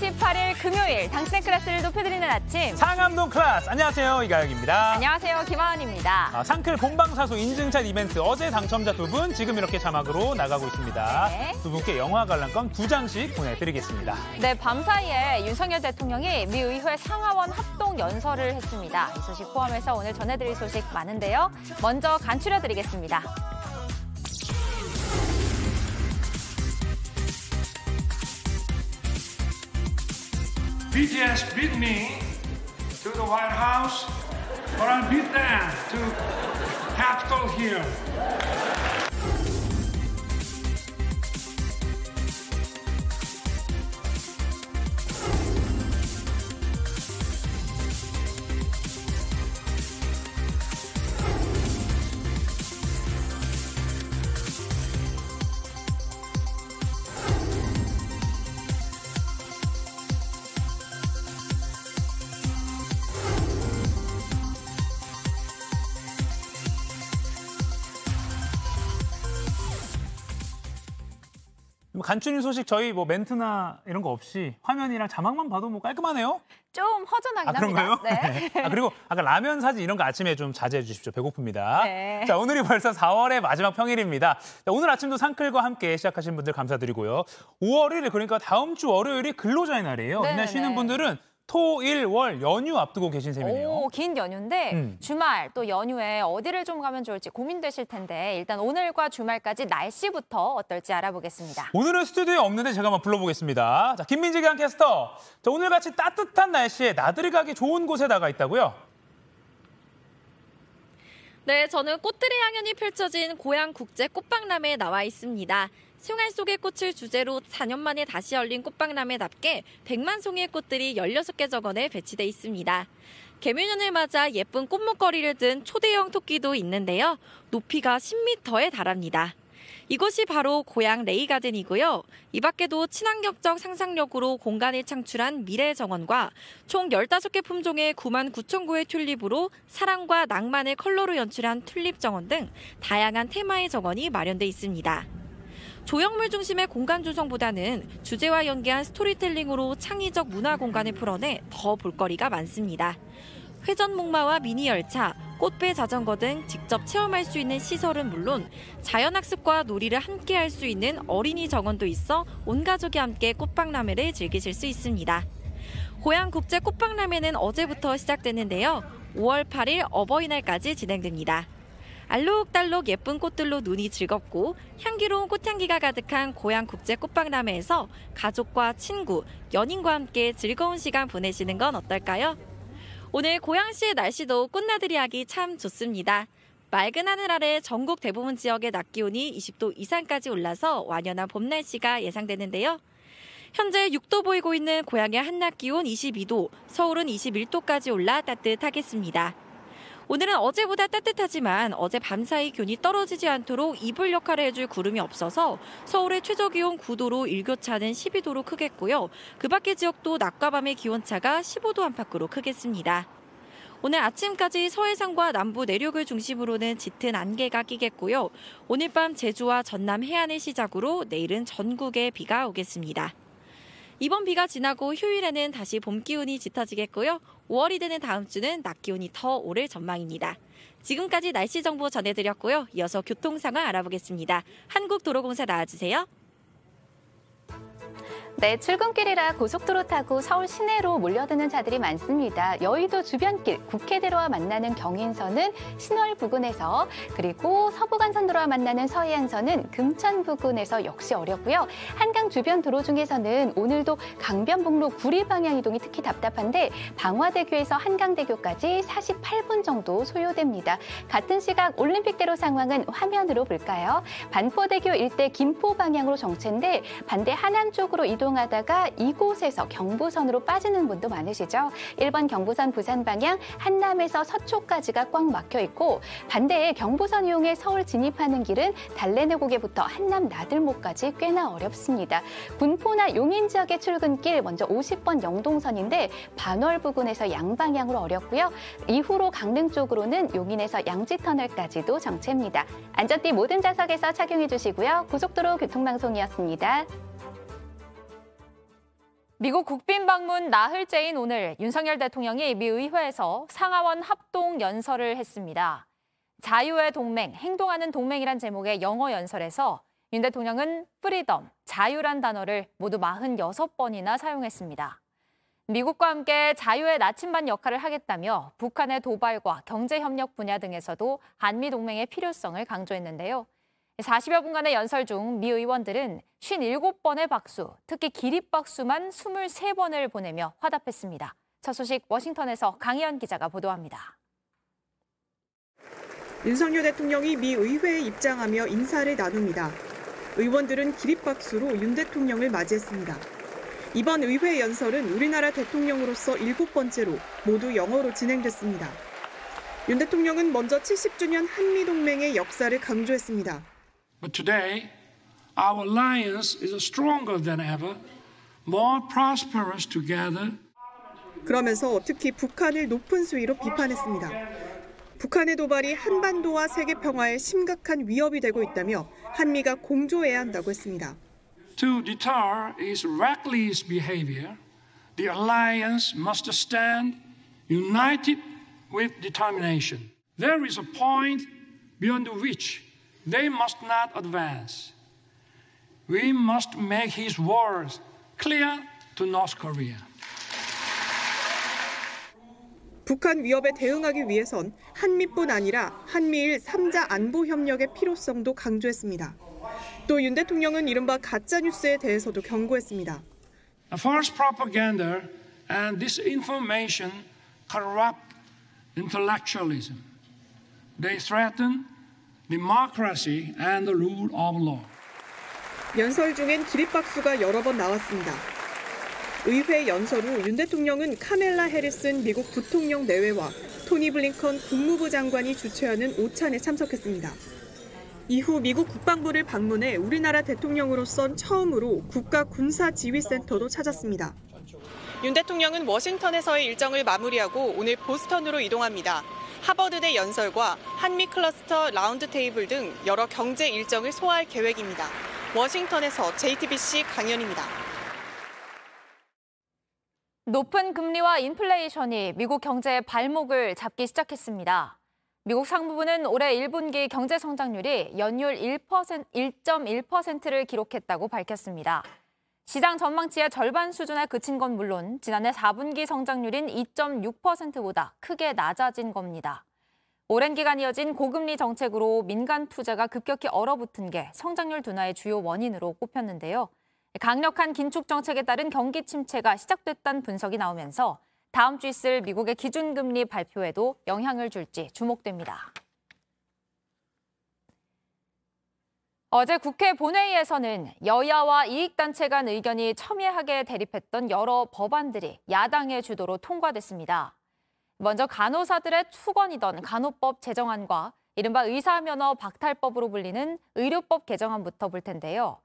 28일 금요일 당신의 클래스를 높여드리는 아침 상암동 클래스. 안녕하세요, 이가영입니다. 안녕하세요, 김하은입니다. 상클 본방사수 인증샷 이벤트 어제 당첨자 2분 지금 이렇게 자막으로 나가고 있습니다. 네. 두 분께 영화 관람권 2장씩 보내드리겠습니다. 네, 밤사이에 윤석열 대통령이 미 의회 상하원 합동 연설을 했습니다. 이 소식 포함해서 오늘 전해드릴 소식 많은데요. 먼저 간추려드리겠습니다. BTS beat me to the White House, but I beat them to Capitol Hill. 간추린 소식 저희 멘트나 이런 거 없이 화면이랑 자막만 봐도 깔끔하네요. 좀 허전하긴 그런가요? 합니다. 네. 그리고 아까 라면 사진 이런 거 아침에 좀 자제해 주십시오. 배고픕니다. 네. 자, 오늘이 벌써 4월의 마지막 평일입니다. 자, 오늘 아침도 상클과 함께 시작하신 분들 감사드리고요. 5월 1일 그러니까 다음 주 월요일이 근로자의 날이에요. 네네네. 그날 쉬는 분들은 토, 일, 월 연휴 앞두고 계신 셈이네요. 오, 긴 연휴인데 주말 또 연휴에 어디를 좀 가면 좋을지 고민되실 텐데 일단 오늘과 주말까지 날씨부터 어떨지 알아보겠습니다. 오늘은 스튜디오에 없는데 제가 한번 불러보겠습니다. 자, 김민지 기상캐스터. 자, 오늘같이 따뜻한 날씨에 나들이 가기 좋은 곳에 나가 있다고요? 네, 저는 꽃들의 향연이 펼쳐진 고양 국제 꽃박람회에 나와 있습니다. 생활 속의 꽃을 주제로 4년 만에 다시 열린 꽃박람회답게 100만 송이의 꽃들이 16개 정원에 배치돼 있습니다. 개묘년을 맞아 예쁜 꽃목걸이를 든 초대형 토끼도 있는데요. 높이가 10m에 달합니다. 이곳이 바로 고양 레이가든이고요. 이 밖에도 친환경적 상상력으로 공간을 창출한 미래정원과 총 15개 품종의 99,000구의 튤립으로 사랑과 낭만을 컬러로 연출한 튤립정원 등 다양한 테마의 정원이 마련돼 있습니다. 조형물 중심의 공간 조성보다는 주제와 연계한 스토리텔링으로 창의적 문화 공간을 풀어내 더 볼거리가 많습니다. 회전 목마와 미니 열차, 꽃배 자전거 등 직접 체험할 수 있는 시설은 물론 자연학습과 놀이를 함께 할 수 있는 어린이 정원도 있어 온 가족이 함께 꽃박람회를 즐기실 수 있습니다. 고양 국제 꽃박람회는 어제부터 시작됐는데요. 5월 8일 어버이날까지 진행됩니다. 알록달록 예쁜 꽃들로 눈이 즐겁고 향기로운 꽃향기가 가득한 고양 국제 꽃박람회에서 가족과 친구, 연인과 함께 즐거운 시간 보내시는 건 어떨까요? 오늘 고양시의 날씨도 꽃나들이 하기 참 좋습니다. 맑은 하늘 아래 전국 대부분 지역의 낮 기온이 20도 이상까지 올라서 완연한 봄 날씨가 예상되는데요. 현재 6도 보이고 있는 고양의 한낮 기온 22도, 서울은 21도까지 올라 따뜻하겠습니다. 오늘은 어제보다 따뜻하지만 어제 밤사이 기온이 떨어지지 않도록 이불 역할을 해줄 구름이 없어서 서울의 최저기온 9도로 일교차는 12도로 크겠고요. 그 밖의 지역도 낮과 밤의 기온차가 15도 안팎으로 크겠습니다. 오늘 아침까지 서해상과 남부 내륙을 중심으로는 짙은 안개가 끼겠고요. 오늘 밤 제주와 전남 해안을 시작으로 내일은 전국에 비가 오겠습니다. 이번 비가 지나고 휴일에는 다시 봄 기온이 짙어지겠고요. 5월이 되는 다음 주는 낮 기온이 더 오를 전망입니다. 지금까지 날씨 정보 전해드렸고요. 이어서 교통 상황 알아보겠습니다. 한국도로공사 나와주세요. 네, 출근길이라 고속도로 타고 서울 시내로 몰려드는 자들이 많습니다. 여의도 주변길, 국회대로와 만나는 경인선은 신월 부근에서, 그리고 서부간선도로와 만나는 서해안선은 금천 부근에서 역시 어렵고요. 한강 주변 도로 중에서는 오늘도 강변북로 구리 방향 이동이 특히 답답한데 방화대교에서 한강대교까지 48분 정도 소요됩니다. 같은 시각 올림픽대로 상황은 화면으로 볼까요? 반포대교 일대 김포 방향으로 정체인데 반대 하남 쪽으로 이동하다가 이곳에서 경부선으로 빠지는 분도 많으시죠. 1번 경부선 부산 방향 한남에서 서초까지가 꽉 막혀 있고 반대에 경부선 이용해 서울 진입하는 길은 달래내고개부터 한남 나들목까지 꽤나 어렵습니다. 군포나 용인 지역의 출근길 먼저 50번 영동선인데 반월 부근에서 양방향으로 어렵고요. 이후로 강릉 쪽으로는 용인에서 양지터널까지도 정체입니다. 안전띠 모든 좌석에서 착용해 주시고요. 고속도로 교통방송이었습니다. 미국 국빈 방문 나흘째인 오늘 윤석열 대통령이 미 의회에서 상하원 합동 연설을 했습니다. 자유의 동맹, 행동하는 동맹이란 제목의 영어 연설에서 윤 대통령은 프리덤, 자유란 단어를 모두 46번이나 사용했습니다. 미국과 함께 자유의 나침반 역할을 하겠다며 북한의 도발과 경제협력 분야 등에서도 한미동맹의 필요성을 강조했는데요. 40여 분간의 연설 중 미 의원들은 57번의 박수, 특히 기립박수만 23번을 보내며 화답했습니다. 첫 소식 워싱턴에서 강희연 기자가 보도합니다. 윤석열 대통령이 미 의회에 입장하며 인사를 나눕니다. 의원들은 기립박수로 윤 대통령을 맞이했습니다. 이번 의회 연설은 우리나라 대통령으로서 7번째로 모두 영어로 진행됐습니다. 윤 대통령은 먼저 70주년 한미동맹의 역사를 강조했습니다. But today, our alliance is stronger than ever, more prosperous together. 그러면서 특히 북한을 높은 수위로 비판했습니다. 북한의 도발이 한반도와 세계 평화에 심각한 위협이 되고 있다며 한미가 공조해야 한다고 했습니다. To deter its reckless behavior, the alliance must stand united with determination. There is a point beyond which they must not advance. We must make his words clear to North Korea. 북한 위협에 대응하기 위해선 한미뿐 아니라 한미일 3자 안보 협력의 필요성도 강조했습니다. 또 윤 대통령은 이른바 가짜뉴스에 대해서도 경고했습니다. False propaganda and disinformation corrupt intellectualism. They threaten democracy and the rule of law. 연설 중엔 기립박수가 여러 번 나왔습니다. 의회 연설 후 윤 대통령은 카멜라 해리슨 미국 부통령 내외와 토니 블링컨 국무부 장관이 주최하는 오찬에 참석했습니다. 이후 미국 국방부를 방문해 우리나라 대통령으로선 처음으로 국가군사지휘센터도 찾았습니다. 윤 대통령은 워싱턴에서의 일정을 마무리하고 오늘 보스턴으로 이동합니다. 하버드대 연설과 한미 클러스터 라운드 테이블 등 여러 경제 일정을 소화할 계획입니다. 워싱턴에서 JTBC 강연입니다. 높은 금리와 인플레이션이 미국 경제의 발목을 잡기 시작했습니다. 미국 상무부는 올해 1분기 경제 성장률이 연율 1.1%를 기록했다고 밝혔습니다. 시장 전망치의 절반 수준에 그친 건 물론 지난해 4분기 성장률인 2.6%보다 크게 낮아진 겁니다. 오랜 기간 이어진 고금리 정책으로 민간 투자가 급격히 얼어붙은 게 성장률 둔화의 주요 원인으로 꼽혔는데요. 강력한 긴축 정책에 따른 경기 침체가 시작됐다는 분석이 나오면서 다음 주 있을 미국의 기준금리 발표에도 영향을 줄지 주목됩니다. 어제 국회 본회의에서는 여야와 이익단체 간 의견이 첨예하게 대립했던 여러 법안들이 야당의 주도로 통과됐습니다. 먼저 간호사들의 투건이던 간호법 제정안과 이른바 의사면허 박탈법으로 불리는 의료법 개정안부터 볼 텐데요.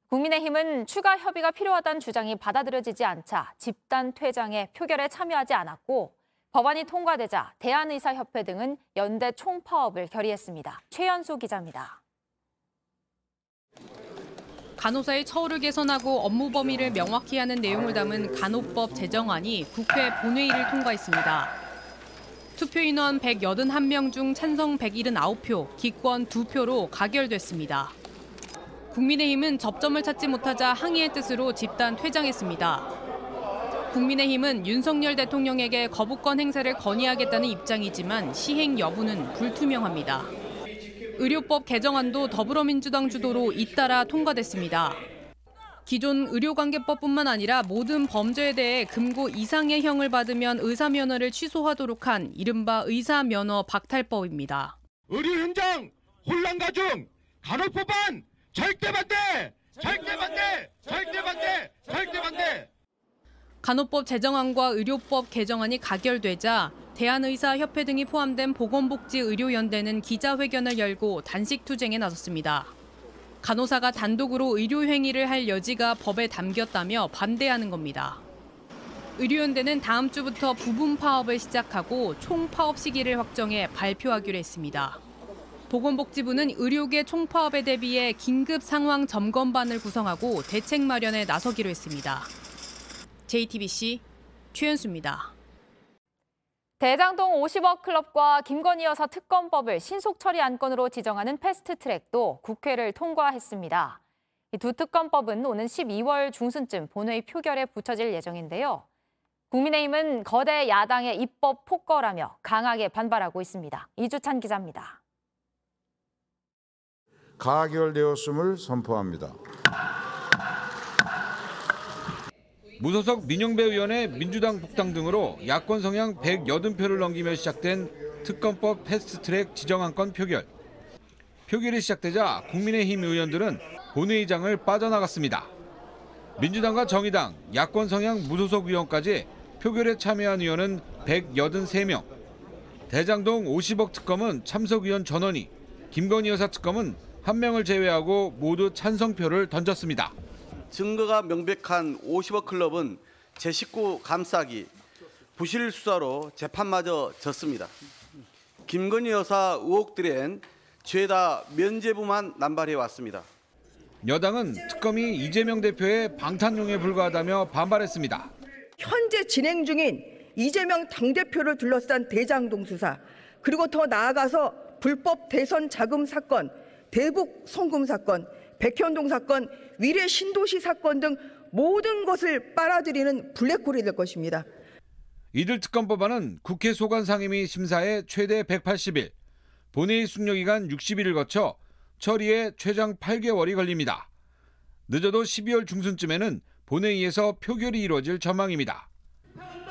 국민의힘은 추가 협의가 필요하다는 주장이 받아들여지지 않자 집단 퇴장에 표결에 참여하지 않았고 법안이 통과되자 대한의사협회 등은 연대 총파업을 결의했습니다. 최연소 기자입니다. 간호사의 처우를 개선하고 업무 범위를 명확히 하는 내용을 담은 간호법 제정안이 국회 본회의를 통과했습니다. 투표 인원 181명 중 찬성 179표, 기권 2표로 가결됐습니다. 국민의힘은 접점을 찾지 못하자 항의의 뜻으로 집단 퇴장했습니다. 국민의힘은 윤석열 대통령에게 거부권 행사를 건의하겠다는 입장이지만 시행 여부는 불투명합니다. 의료법 개정안도 더불어민주당 주도로 잇따라 통과됐습니다. 기존 의료관계법뿐만 아니라 모든 범죄에 대해 금고 이상의 형을 받으면 의사면허를 취소하도록 한 이른바 의사면허 박탈법입니다. 의료 현장 혼란 가중 간호법안 절대 반대! 절대 반대! 절대 반대! 절대 반대! 간호법 제정안과 의료법 개정안이 가결되자 대한의사협회 등이 포함된 보건복지의료연대는 기자회견을 열고 단식 투쟁에 나섰습니다. 간호사가 단독으로 의료행위를 할 여지가 법에 담겼다며 반대하는 겁니다. 의료연대는 다음 주부터 부분 파업을 시작하고 총 파업 시기를 확정해 발표하기로 했습니다. 보건복지부는 의료계 총파업에 대비해 긴급 상황 점검반을 구성하고 대책 마련에 나서기로 했습니다. JTBC 최연수입니다. 대장동 50억 클럽과 김건희 여사 특검법을 신속 처리 안건으로 지정하는 패스트트랙도 국회를 통과했습니다. 이 두 특검법은 오는 12월 중순쯤 본회의 표결에 붙여질 예정인데요. 국민의힘은 거대 야당의 입법 폭거라며 강하게 반발하고 있습니다. 이주찬 기자입니다. 가결되었음을 선포합니다. 무소속 민영배 의원의 민주당 복당 등으로 야권 성향 180표를 넘기며 시작된 특검법 패스트트랙 지정안건 표결. 표결이 시작되자 국민의힘 의원들은 본회의장을 빠져나갔습니다. 민주당과 정의당, 야권 성향 무소속 의원까지 표결에 참여한 의원은 183명. 대장동 50억 특검은 참석 의원 전원이, 김건희 여사 특검은 1명을 제외하고 모두 찬성표를 던졌습니다. 증거가 명백한 50억 클럽은 제 식구 감싸기, 부실 수사로 재판마저 졌습니다. 김건희 여사 의혹들엔 죄다 면죄부만 남발해 왔습니다. 여당은 특검이 이재명 대표의 방탄용에 불과하다며 반발했습니다. 현재 진행 중인 이재명 당대표를 둘러싼 대장동 수사, 그리고 더 나아가서 불법 대선 자금 사건, 대북 송금 사건, 백현동 사건, 위례 신도시 사건 등 모든 것을 빨아들이는 블랙홀이 될 것입니다. 이들 특검 법안은 국회 소관 상임위 심사에 최대 180일, 본회의 숙려기간 60일을 거쳐 처리에 최장 8개월이 걸립니다. 늦어도 12월 중순쯤에는 본회의에서 표결이 이루어질 전망입니다.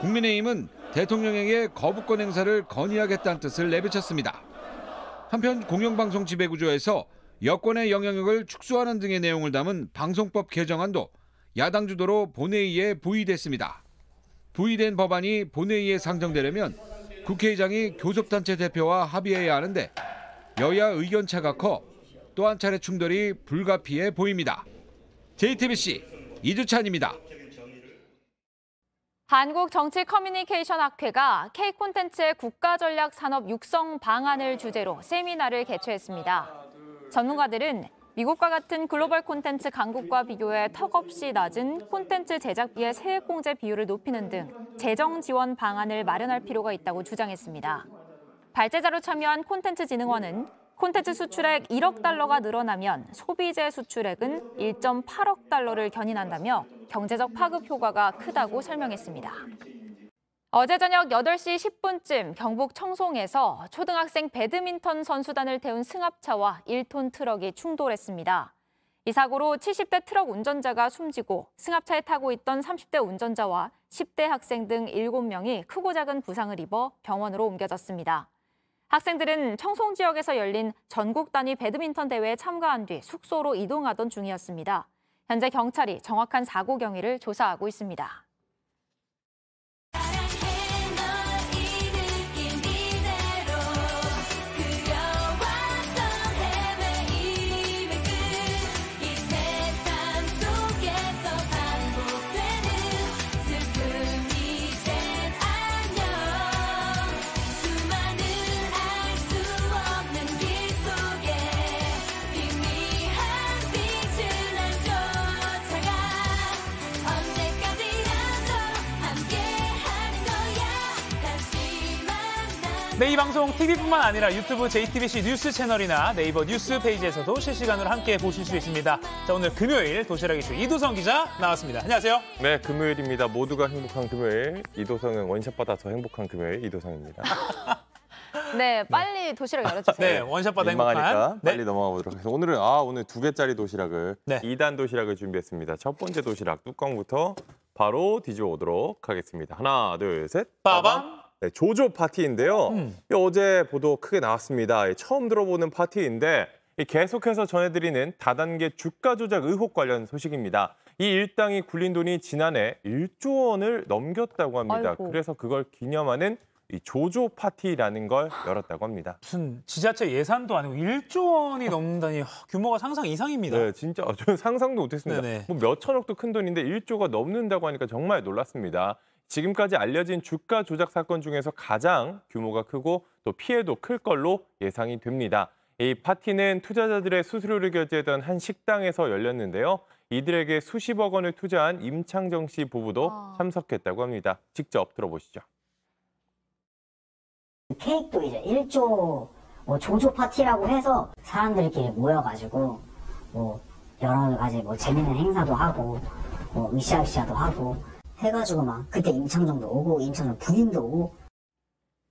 국민의힘은 대통령에게 거부권 행사를 건의하겠다는 뜻을 내비쳤습니다. 한편 공영방송 지배구조에서 여권의 영향력을 축소하는 등의 내용을 담은 방송법 개정안도 야당 주도로 본회의에 부의됐습니다. 부의된 법안이 본회의에 상정되려면 국회의장이 교섭단체 대표와 합의해야 하는데 여야 의견차가 커 또 한 차례 충돌이 불가피해 보입니다. JTBC 이주찬입니다. 한국정치커뮤니케이션학회가 K콘텐츠의 국가전략산업 육성 방안을 주제로 세미나를 개최했습니다. 전문가들은 미국과 같은 글로벌 콘텐츠 강국과 비교해 턱없이 낮은 콘텐츠 제작비의 세액공제 비율을 높이는 등 재정 지원 방안을 마련할 필요가 있다고 주장했습니다. 발제자로 참여한 콘텐츠진흥원은 콘텐츠 수출액 1억 달러가 늘어나면 소비재 수출액은 1.8억 달러를 견인한다며 경제적 파급 효과가 크다고 설명했습니다. 어제 저녁 8시 10분쯤 경북 청송에서 초등학생 배드민턴 선수단을 태운 승합차와 1톤 트럭이 충돌했습니다. 이 사고로 70대 트럭 운전자가 숨지고 승합차에 타고 있던 30대 운전자와 10대 학생 등 7명이 크고 작은 부상을 입어 병원으로 옮겨졌습니다. 학생들은 청송 지역에서 열린 전국 단위 배드민턴 대회에 참가한 뒤 숙소로 이동하던 중이었습니다. 현재 경찰이 정확한 사고 경위를 조사하고 있습니다. 네, 이 방송 TV뿐만 아니라 유튜브 JTBC 뉴스 채널이나 네이버 뉴스 페이지에서도 실시간으로 함께 보실 수 있습니다. 자, 오늘 금요일 도시락 이슈 이도성 기자 나왔습니다. 안녕하세요. 네, 금요일입니다. 모두가 행복한 금요일. 이도성은 원샷 받아서 행복한 금요일 이도성입니다. 네, 빨리 도시락 열어주세요. 네, 원샷 받아 민망하니까 행복한. 빨리 넘어가 보도록 하겠습니다. 오늘은 오늘 2개짜리 도시락을 네. 2단 도시락을 준비했습니다. 첫 번째 도시락 뚜껑부터 바로 뒤집어 오도록 하겠습니다. 하나, 둘, 셋. 빠밤. 네, 조조 파티인데요. 어제 보도 크게 나왔습니다. 처음 들어보는 파티인데 계속해서 전해드리는 다단계 주가 조작 의혹 관련 소식입니다. 이 일당이 굴린 돈이 지난해 1조 원을 넘겼다고 합니다. 아이고. 그래서 그걸 기념하는 이 조조 파티라는 걸 열었다고 합니다. 무슨 지자체 예산도 아니고 1조 원이 넘는다니 규모가 상상 이상입니다. 네, 진짜 저는 상상도 못했습니다. 네네. 뭐 몇 천억도 큰 돈인데 1조가 넘는다고 하니까 정말 놀랐습니다. 지금까지 알려진 주가 조작 사건 중에서 가장 규모가 크고 또 피해도 클 걸로 예상이 됩니다. 이 파티는 투자자들의 수수료를 결제했던 한 식당에서 열렸는데요. 이들에게 수십억 원을 투자한 임창정 씨 부부도 참석했다고 합니다. 직접 들어보시죠. 케이크도 이제 1조 조조 파티라고 해서 사람들끼리 모여가지고 여러 가지 재밌는 행사도 하고 으쌰으쌰도 하고 해가지고 막 그때 임창정도 오고 임창정 부인도 오고.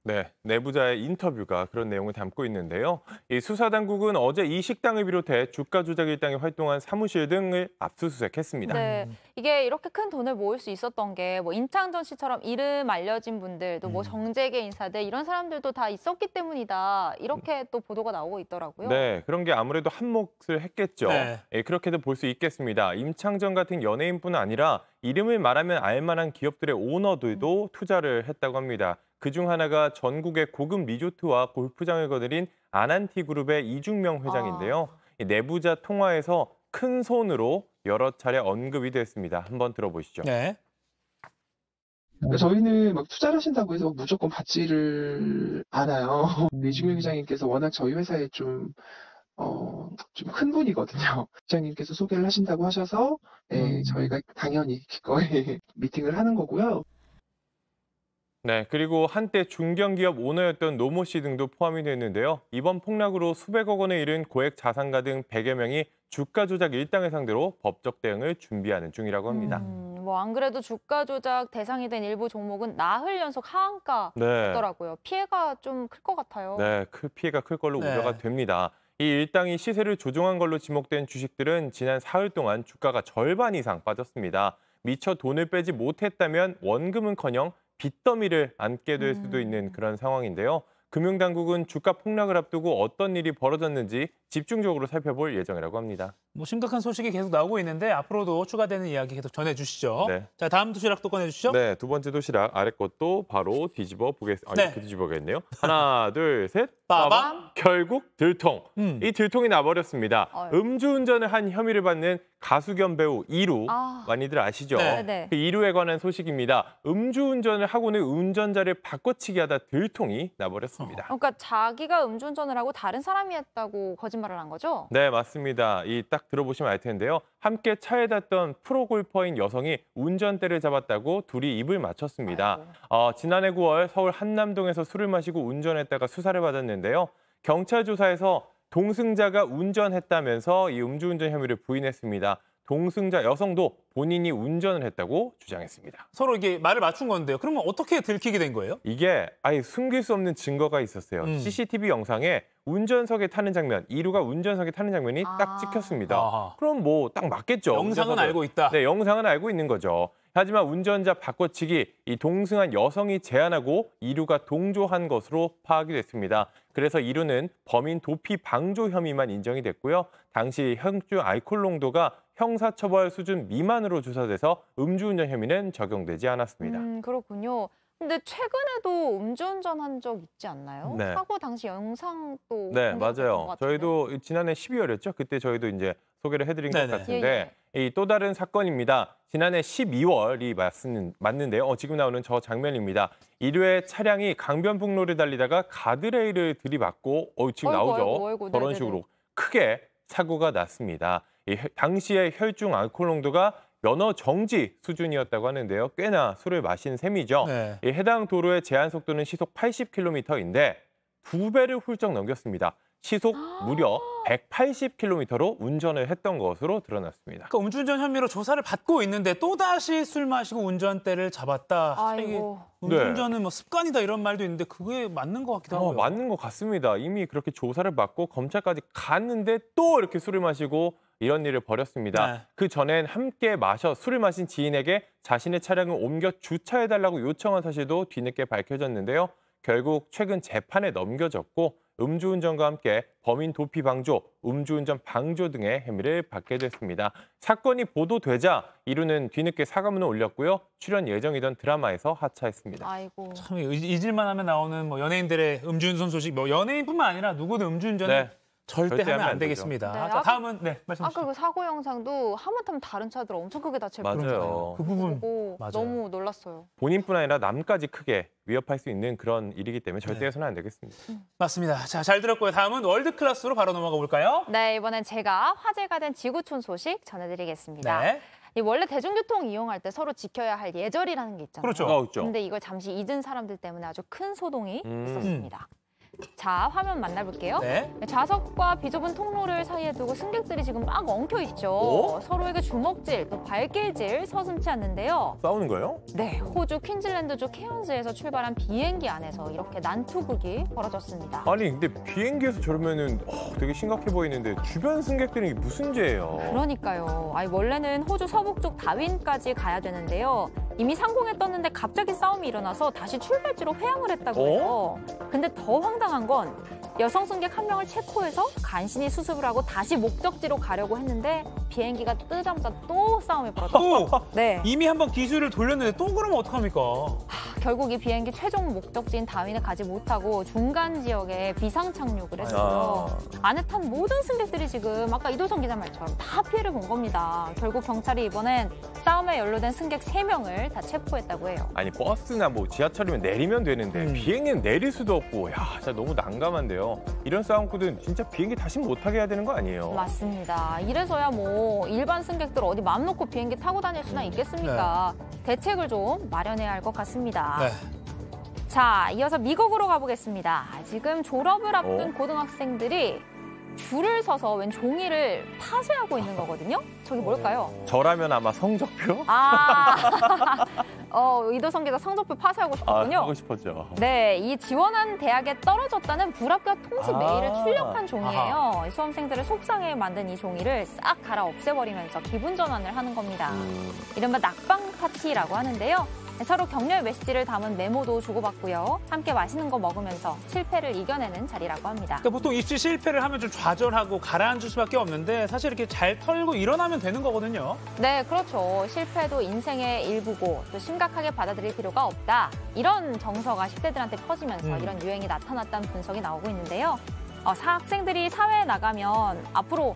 네, 내부자의 인터뷰가 그런 내용을 담고 있는데요. 이 수사당국은 어제 이 식당을 비롯해 주가 조작 일당이 활동한 사무실 등을 압수수색했습니다. 네, 이게 이렇게 큰 돈을 모을 수 있었던 게 임창정 씨처럼 이름 알려진 분들, 또 정재계 인사들 이런 사람들도 다 있었기 때문이다. 이렇게 또 보도가 나오고 있더라고요. 네, 그런 게 아무래도 한몫을 했겠죠. 네. 예, 그렇게도 볼 수 있겠습니다. 임창정 같은 연예인뿐 아니라 이름을 말하면 알만한 기업들의 오너들도 투자를 했다고 합니다. 그중 하나가 전국의 고급 리조트와 골프장을 거느린 아난티그룹의 이중명 회장인데요. 이 내부자 통화에서 큰 손으로 여러 차례 언급이 됐습니다. 한번 들어보시죠. 네. 저희는 막 투자를 하신다고 해서 무조건 받지를 않아요. 이중명 회장님께서 워낙 저희 회사에 좀 큰 분이거든요. 회장님께서 소개를 하신다고 하셔서 저희가 당연히 기꺼이 미팅을 하는 거고요. 네, 그리고 한때 중견기업 오너였던 노모 씨 등도 포함이 됐는데요. 이번 폭락으로 수백억 원에 이른 고액 자산가 등 100여 명이 주가 조작 일당을 상대로 법적 대응을 준비하는 중이라고 합니다. 안 그래도 주가 조작 대상이 된 일부 종목은 나흘 연속 하한가였더라고요. 피해가 좀 클 것 같아요. 네, 피해가 클 걸로 우려가 됩니다. 이 일당이 시세를 조종한 걸로 지목된 주식들은 지난 사흘 동안 주가가 절반 이상 빠졌습니다. 미처 돈을 빼지 못했다면 원금은커녕 빚더미를 안게 될 수도 있는 그런 상황인데요. 금융당국은 주가 폭락을 앞두고 어떤 일이 벌어졌는지 집중적으로 살펴볼 예정이라고 합니다. 심각한 소식이 계속 나오고 있는데 앞으로도 추가되는 이야기 계속 전해주시죠. 네. 자, 다음 도시락 또 꺼내주시죠. 네, 두 번째 도시락 아래 것도 바로 뒤집어 보겠습니다. 네. 뒤집어겠네요. 하나, 둘, 셋. 빠밤. 결국 들통. 이 들통이 나버렸습니다. 음주운전을 한 혐의를 받는 가수 겸 배우 이루. 많이들 아시죠? 네. 그 이루에 관한 소식입니다. 음주운전을 하고는 운전자를 바꿔치기 하다 들통이 나버렸습니다. 그러니까 자기가 음주운전을 하고 다른 사람이 했다고 거짓말을 한 거죠? 네, 맞습니다. 딱 들어보시면 알 텐데요. 함께 차에 탔던 프로골퍼인 여성이 운전대를 잡았다고 둘이 입을 맞췄습니다. 지난해 9월 서울 한남동에서 술을 마시고 운전했다가 수사를 받았는데요. 경찰 조사에서 동승자가 운전했다면서 이 음주운전 혐의를 부인했습니다. 동승자 여성도 본인이 운전을 했다고 주장했습니다. 서로 이게 말을 맞춘 건데요. 그러면 어떻게 들키게 된 거예요? 이게 아예 숨길 수 없는 증거가 있었어요. CCTV 영상에 운전석에 타는 장면, 이루가 운전석에 타는 장면이 딱 찍혔습니다. 그럼 딱 맞겠죠. 영상은 알고 있다. 네, 영상은 알고 있는 거죠. 하지만 운전자 바꿔치기, 이 동승한 여성이 제안하고 이루가 동조한 것으로 파악이 됐습니다. 그래서 이루는 범인 도피 방조 혐의만 인정이 됐고요. 당시 혈중 알코올 농도가 형사처벌 수준 미만으로 조사돼서 음주운전 혐의는 적용되지 않았습니다. 그렇군요. 근데 최근에도 음주운전한 적 있지 않나요? 네. 사고 당시 영상도 네, 공개됐던 것 맞아요. 같은데. 저희도 지난해 12월이었죠. 그때 저희도 이제 소개를 해드린 것 네네. 같은데 이 또 다른 사건입니다. 지난해 12월이 맞는데요. 지금 나오는 저 장면입니다. 이루의 차량이 강변북로를 달리다가 가드레일을 들이받고 지금 나오죠. 아이고, 저런 네네네. 식으로 크게 사고가 났습니다. 당시의 혈중 알코올 농도가 면허 정지 수준이었다고 하는데요. 꽤나 술을 마신 셈이죠. 네. 이 해당 도로의 제한 속도는 시속 80km인데 2배를 훌쩍 넘겼습니다. 시속 무려 180km로 운전을 했던 것으로 드러났습니다. 그러니까 음주운전 혐의로 조사를 받고 있는데 또다시 술 마시고 운전대를 잡았다. 아이고. 이게 음주운전은 습관이다 이런 말도 있는데 그게 맞는 것 같기도 하고요. 맞는 것 같습니다. 이미 그렇게 조사를 받고 검찰까지 갔는데 또 이렇게 술을 마시고 이런 일을 벌였습니다. 네. 그 전엔 함께 술을 마신 지인에게 자신의 차량을 옮겨 주차해달라고 요청한 사실도 뒤늦게 밝혀졌는데요. 결국 최근 재판에 넘겨졌고 음주운전과 함께 범인 도피 방조, 음주운전 방조 등의 혐의를 받게 됐습니다. 사건이 보도되자 이루는 뒤늦게 사과문을 올렸고요. 출연 예정이던 드라마에서 하차했습니다. 아이고. 참 잊을만 하면 나오는 연예인들의 음주운전 소식, 연예인뿐만 아니라 누구든 음주운전에 절대 하면 안 되죠. 되겠습니다. 네, 자, 다음은 말씀 주시죠. 아까 그 사고 영상도 하마터면 다른 차들 엄청 크게 다칠 뻔했어요. 맞아요. 그 부분 보고 맞아요. 너무 놀랐어요. 본인뿐 아니라 남까지 크게 위협할 수 있는 그런 일이기 때문에 절대 해서는 안 되겠습니다. 맞습니다. 자, 잘 들었고요. 다음은 월드 클래스로 바로 넘어가 볼까요? 네, 이번엔 제가 화제가 된 지구촌 소식 전해드리겠습니다. 네. 원래 대중교통 이용할 때 서로 지켜야 할 예절이라는 게 있잖아요. 그렇죠. 그렇죠. 근데 이걸 잠시 잊은 사람들 때문에 아주 큰 소동이 있었습니다. 자, 화면 만나볼게요. 네. 좌석과 비좁은 통로를 사이에 두고 승객들이 지금 막 엉켜 있죠. 서로에게 주먹질, 또 발길질 서슴지 않는데요. 싸우는 거예요? 네, 호주 퀸즐랜드주 케언즈에서 출발한 비행기 안에서 이렇게 난투극이 벌어졌습니다. 아니 근데 비행기에서 저러면은 되게 심각해 보이는데 주변 승객들은 이게 무슨 죄예요? 그러니까요. 원래는 호주 서북쪽 다윈까지 가야 되는데요. 이미 상공에 떴는데 갑자기 싸움이 일어나서 다시 출발지로 회항을 했다고 해요. 근데 더 황당한 건 여성 승객 한 명을 체포해서 간신히 수습을 하고 다시 목적지로 가려고 했는데 비행기가 뜨자마자 또 싸움이 벌어졌어요. 네. 이미 한번 기술을 돌렸는데 또 그러면 어떡합니까? 결국 이 비행기 최종 목적지인 다윈에 가지 못하고 중간 지역에 비상 착륙을 했어요. 안에 탄 모든 승객들이 지금 아까 이도성 기자 말처럼 다 피해를 본 겁니다. 결국 경찰이 이번엔 싸움에 연루된 승객 3명을 다 체포했다고 해요. 아니 버스나 뭐 지하철이면 내리면 되는데 비행기는 내릴 수도 없고 진짜 너무 난감한데요. 이런 싸움꾼은 진짜 비행기 다시 못 타게 해야 되는 거 아니에요? 맞습니다. 이래서야 뭐 일반 승객들 어디 마음 놓고 비행기 타고 다닐 수나 있겠습니까? 대책을 좀 마련해야 할 것 같습니다. 네. 자, 이어서 미국으로 가보겠습니다. 지금 졸업을 앞둔 고등학생들이 줄을 서서 웬 종이를 파쇄하고 있는 거거든요. 저기 뭘까요? 저라면 아마 성적표? 이도성 기자 성적표 파쇄하고 싶었군요. 하고 싶었죠. 네, 이 지원한 대학에 떨어졌다는 불합격 통지 메일을 출력한 종이에요. 수험생들을 속상해 만든 이 종이를 싹 갈아 없애버리면서 기분 전환을 하는 겁니다. 이른바 낙방 파티라고 하는데요. 서로 격려의 메시지를 담은 메모도 주고받고요. 함께 맛있는 거 먹으면서 실패를 이겨내는 자리라고 합니다. 그러니까 보통 입시 실패를 하면 좀 좌절하고 가라앉을 수밖에 없는데 사실 이렇게 잘 털고 일어나면 되는 거거든요. 네, 그렇죠. 실패도 인생의 일부고 또 심각하게 받아들일 필요가 없다. 이런 정서가 10대들한테 퍼지면서 이런 유행이 나타났다는 분석이 나오고 있는데요. 학생들이 사회에 나가면 앞으로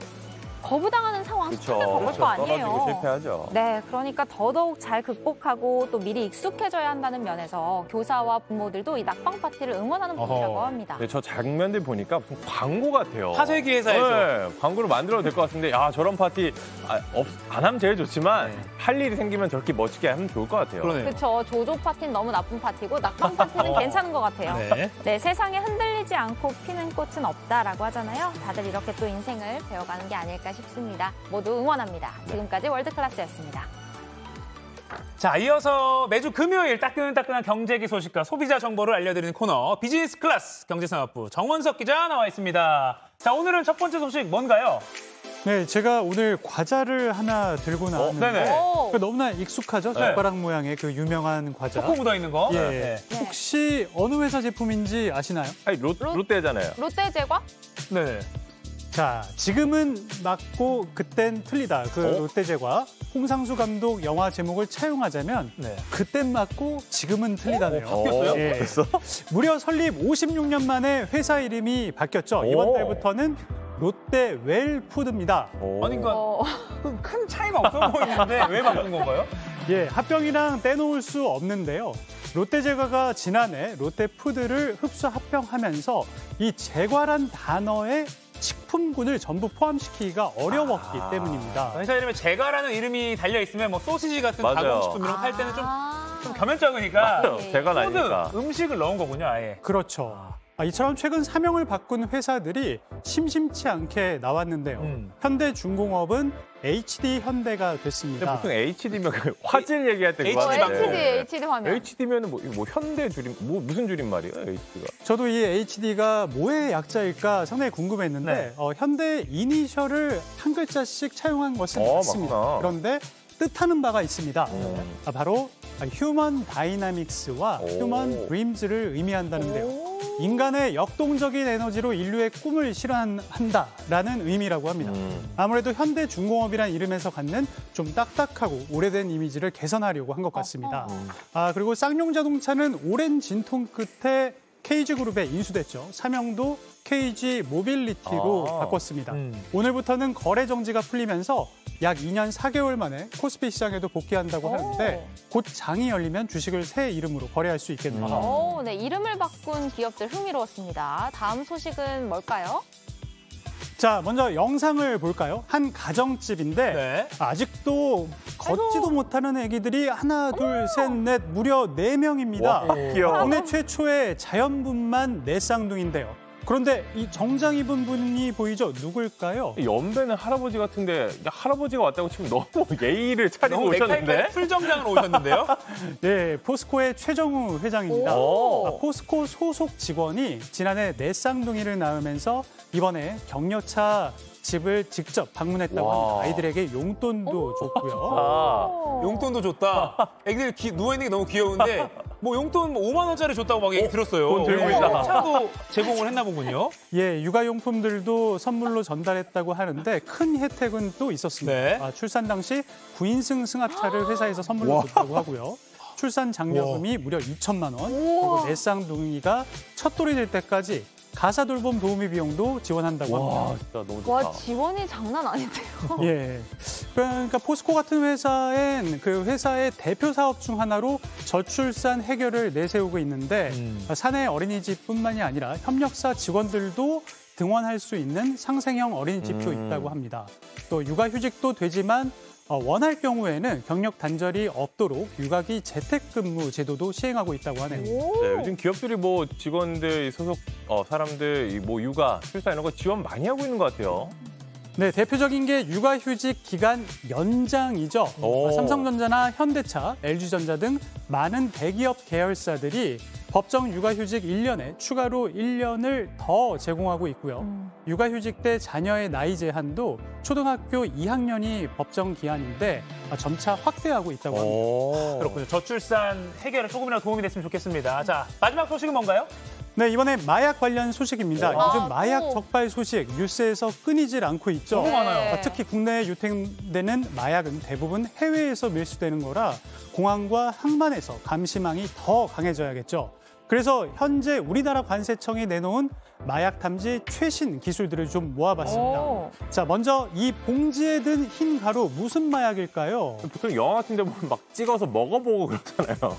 거부당하는 상황 수차례 겪을 거 아니에요. 떨어지고 실패하죠. 네, 그러니까 더더욱 잘 극복하고 또 미리 익숙해져야 한다는 면에서 교사와 부모들도 이 낙방 파티를 응원하는 분이라고 합니다. 네, 저 장면들 보니까 무슨 광고 같아요. 파쇄기 회사에서. 네, 광고를 만들어도 될 것 같은데 저런 파티 안 하면 제일 좋지만 할 일이 생기면 저렇게 멋지게 하면 좋을 것 같아요. 그렇죠. 조조 파티는 너무 나쁜 파티고 낙방 파티는 괜찮은 것 같아요. 네, 세상에 흔들리지 않고 피는 꽃은 없다라고 하잖아요. 다들 이렇게 또 인생을 배워가는 게 아닐까 싶습니다. 모두 응원합니다. 지금까지 월드클래스였습니다. 자, 이어서 매주 금요일 따끈따끈한 경제기 소식과 소비자 정보를 알려드리는 코너 비즈니스 클래스 경제산업부 정원석 기자 나와 있습니다. 자, 오늘은 첫 번째 소식 뭔가요? 네, 제가 오늘 과자를 하나 들고 나왔는데 너무나 익숙하죠? 젓가락 모양의 그 유명한 과자. 초코 묻어있는 거? 예. 혹시 어느 회사 제품인지 아시나요? 아니, 롯데잖아요. 롯데제과? 네. 자, 지금은 맞고 그땐 틀리다. 그 롯데제과 홍상수 감독 영화 제목을 차용하자면 그땐 맞고 지금은 틀리다네요. 바뀌었어요? 예. 벌써? 무려 설립 56년 만에 회사 이름이 바뀌었죠. 이번 달부터는 롯데 웰푸드입니다. 아니, 그러니까 큰 차이가 없어 보이는데 왜 바꾼 건가요? 예, 합병이랑 떼놓을 수 없는데요. 롯데제과가 지난해 롯데푸드를 흡수 합병하면서 이 제과란 단어에 식품군을 전부 포함시키기가 어려웠기 때문입니다. 회사 이름에 제과라는 이름이 달려있으면 뭐 소시지 같은 가공식품 이런 거 팔 때는 좀 겸연쩍으니까 제과는 아니니까. 음식을 넣은 거군요, 아예. 그렇죠. 이처럼 최근 사명을 바꾼 회사들이 심심치 않게 나왔는데요. 현대중공업은 HD 현대가 됐습니다. 보통 HD면 화질 얘기할 때 HD 화면. HD면은 뭐 현대 줄임 무슨 줄임말이에요, HD가? 저도 이 HD가 뭐의 약자일까 상당히 궁금했는데 현대 이니셜을 한 글자씩 차용한 것은 맞습니다. 맞구나. 그런데 뜻하는 바가 있습니다. 바로 휴먼 다이나믹스와 휴먼 드림즈를 의미한다는데요. 인간의 역동적인 에너지로 인류의 꿈을 실현한다라는 의미라고 합니다. 아무래도 현대중공업이라는 이름에서 갖는 좀 딱딱하고 오래된 이미지를 개선하려고 한 것 같습니다. 그리고 쌍용자동차는 오랜 진통 끝에 KG그룹에 인수됐죠. 사명도 KG 모빌리티로 바꿨습니다. 오늘부터는 거래 정지가 풀리면서 약 2년 4개월 만에 코스피 시장에도 복귀한다고 하는데 곧 장이 열리면 주식을 새 이름으로 거래할 수 있겠네요. 네, 이름을 바꾼 기업들 흥미로웠습니다. 다음 소식은 뭘까요? 자, 먼저 영상을 볼까요? 한 가정집인데 네. 아직도 걷지도 못하는 애기들이 하나, 둘, 셋, 넷 무려 4명입니다. 귀여워. 국내 최초의 자연분만 내쌍둥이인데요. 그런데 이 정장 입은 분이 보이죠? 누굴까요? 연배는 할아버지 같은데 할아버지가 왔다고 치면 너무 예의를 차리고 너무 오셨는데? 풀정장으로 오셨는데요? 네, 포스코의 최정우 회장입니다. 포스코 소속 직원이 지난해 내쌍둥이를 낳으면서 이번에 격려차 집을 직접 방문했다고 합니다. 아이들에게 용돈도 줬고요. 용돈도 줬다. 애기들 누워있는 게 너무 귀여운데 뭐 용돈 5만 원짜리 줬다고 막 얘기 들었어요. 돈 들고 있다. 차도 제공을 했나 보군요. 예, 육아용품들도 선물로 전달했다고 하는데 큰 혜택은 또 있었습니다. 네. 출산 당시 9인승 승합차를 회사에서 선물로 줬다고 하고요. 출산 장려금이 무려 2천만 원, 그리고 내쌍둥이가 첫돌이 될 때까지 가사 돌봄 도우미 비용도 지원한다고 합니다. 진짜 너무 좋다. 와, 지원이 장난 아닌데요. 예. 그러니까 포스코 같은 회사엔 그 회사의 대표 사업 중 하나로 저출산 해결을 내세우고 있는데 사내 어린이집뿐만이 아니라 협력사 직원들도 등원할 수 있는 상생형 어린이집도 있다고 합니다. 또 육아휴직도 되지만 원할 경우에는 경력 단절이 없도록 육아기 재택근무 제도도 시행하고 있다고 하네요. 네, 요즘 기업들이 뭐 직원들 소속 사람들 뭐 육아, 출산 이런 거 지원 많이 하고 있는 것 같아요. 네, 대표적인 게 육아휴직 기간 연장이죠. 삼성전자나 현대차, LG전자 등 많은 대기업 계열사들이 법정 육아휴직 1년에 추가로 1년을 더 제공하고 있고요. 육아휴직 때 자녀의 나이 제한도 초등학교 2학년이 법정 기한인데 점차 확대하고 있다고 합니다. 그렇군요. 저출산 해결에 조금이라도 도움이 됐으면 좋겠습니다. 자, 마지막 소식은 뭔가요? 네, 이번에 마약 관련 소식입니다. 요즘 마약 적발 소식 뉴스에서 끊이질 않고 있죠. 너무 많아요. 특히 국내에 유통되는 마약은 대부분 해외에서 밀수되는 거라 공항과 항만에서 감시망이 더 강해져야겠죠. 그래서 현재 우리나라 관세청이 내놓은 마약 탐지 최신 기술들을 좀 모아봤습니다. 자, 먼저 이 봉지에 든 흰 가루 무슨 마약일까요? 보통 영화 같은 데 보면 막 찍어서 먹어보고 그러잖아요.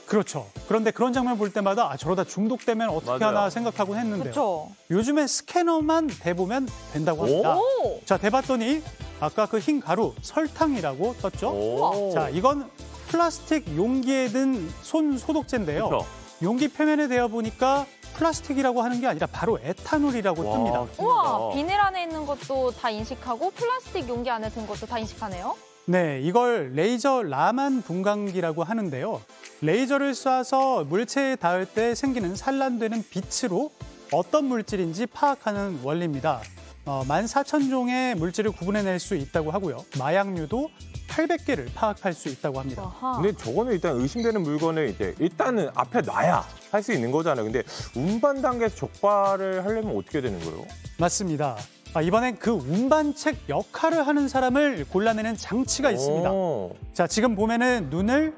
그렇죠. 그런데 그런 장면 볼 때마다 저러다 중독되면 어떻게 하나 생각하곤 했는데요. 그렇죠. 요즘엔 스캐너만 대보면 된다고 합니다. 자, 대봤더니 아까 그 흰 가루 설탕이라고 떴죠. 자, 이건 플라스틱 용기에 든 손 소독제인데요. 그렇죠. 용기 표면에 대어 보니까 플라스틱이라고 하는 게 아니라 바로 에탄올이라고 뜹니다. 우와, 비닐 안에 있는 것도 다 인식하고 플라스틱 용기 안에 든 것도 다 인식하네요. 네, 이걸 레이저 라만 분광기라고 하는데요. 레이저를 쏴서 물체에 닿을 때 생기는 산란되는 빛으로 어떤 물질인지 파악하는 원리입니다. 14,000종의 물질을 구분해낼 수 있다고 하고요. 마약류도 800개를 파악할 수 있다고 합니다. 근데 저거는 일단 의심되는 물건을 이제 일단은 앞에 놔야 할 수 있는 거잖아요. 근데 운반 단계에서 적발을 하려면 어떻게 되는 거예요? 맞습니다. 이번엔 그 운반책 역할을 하는 사람을 골라내는 장치가 있습니다. 자, 지금 보면은 눈을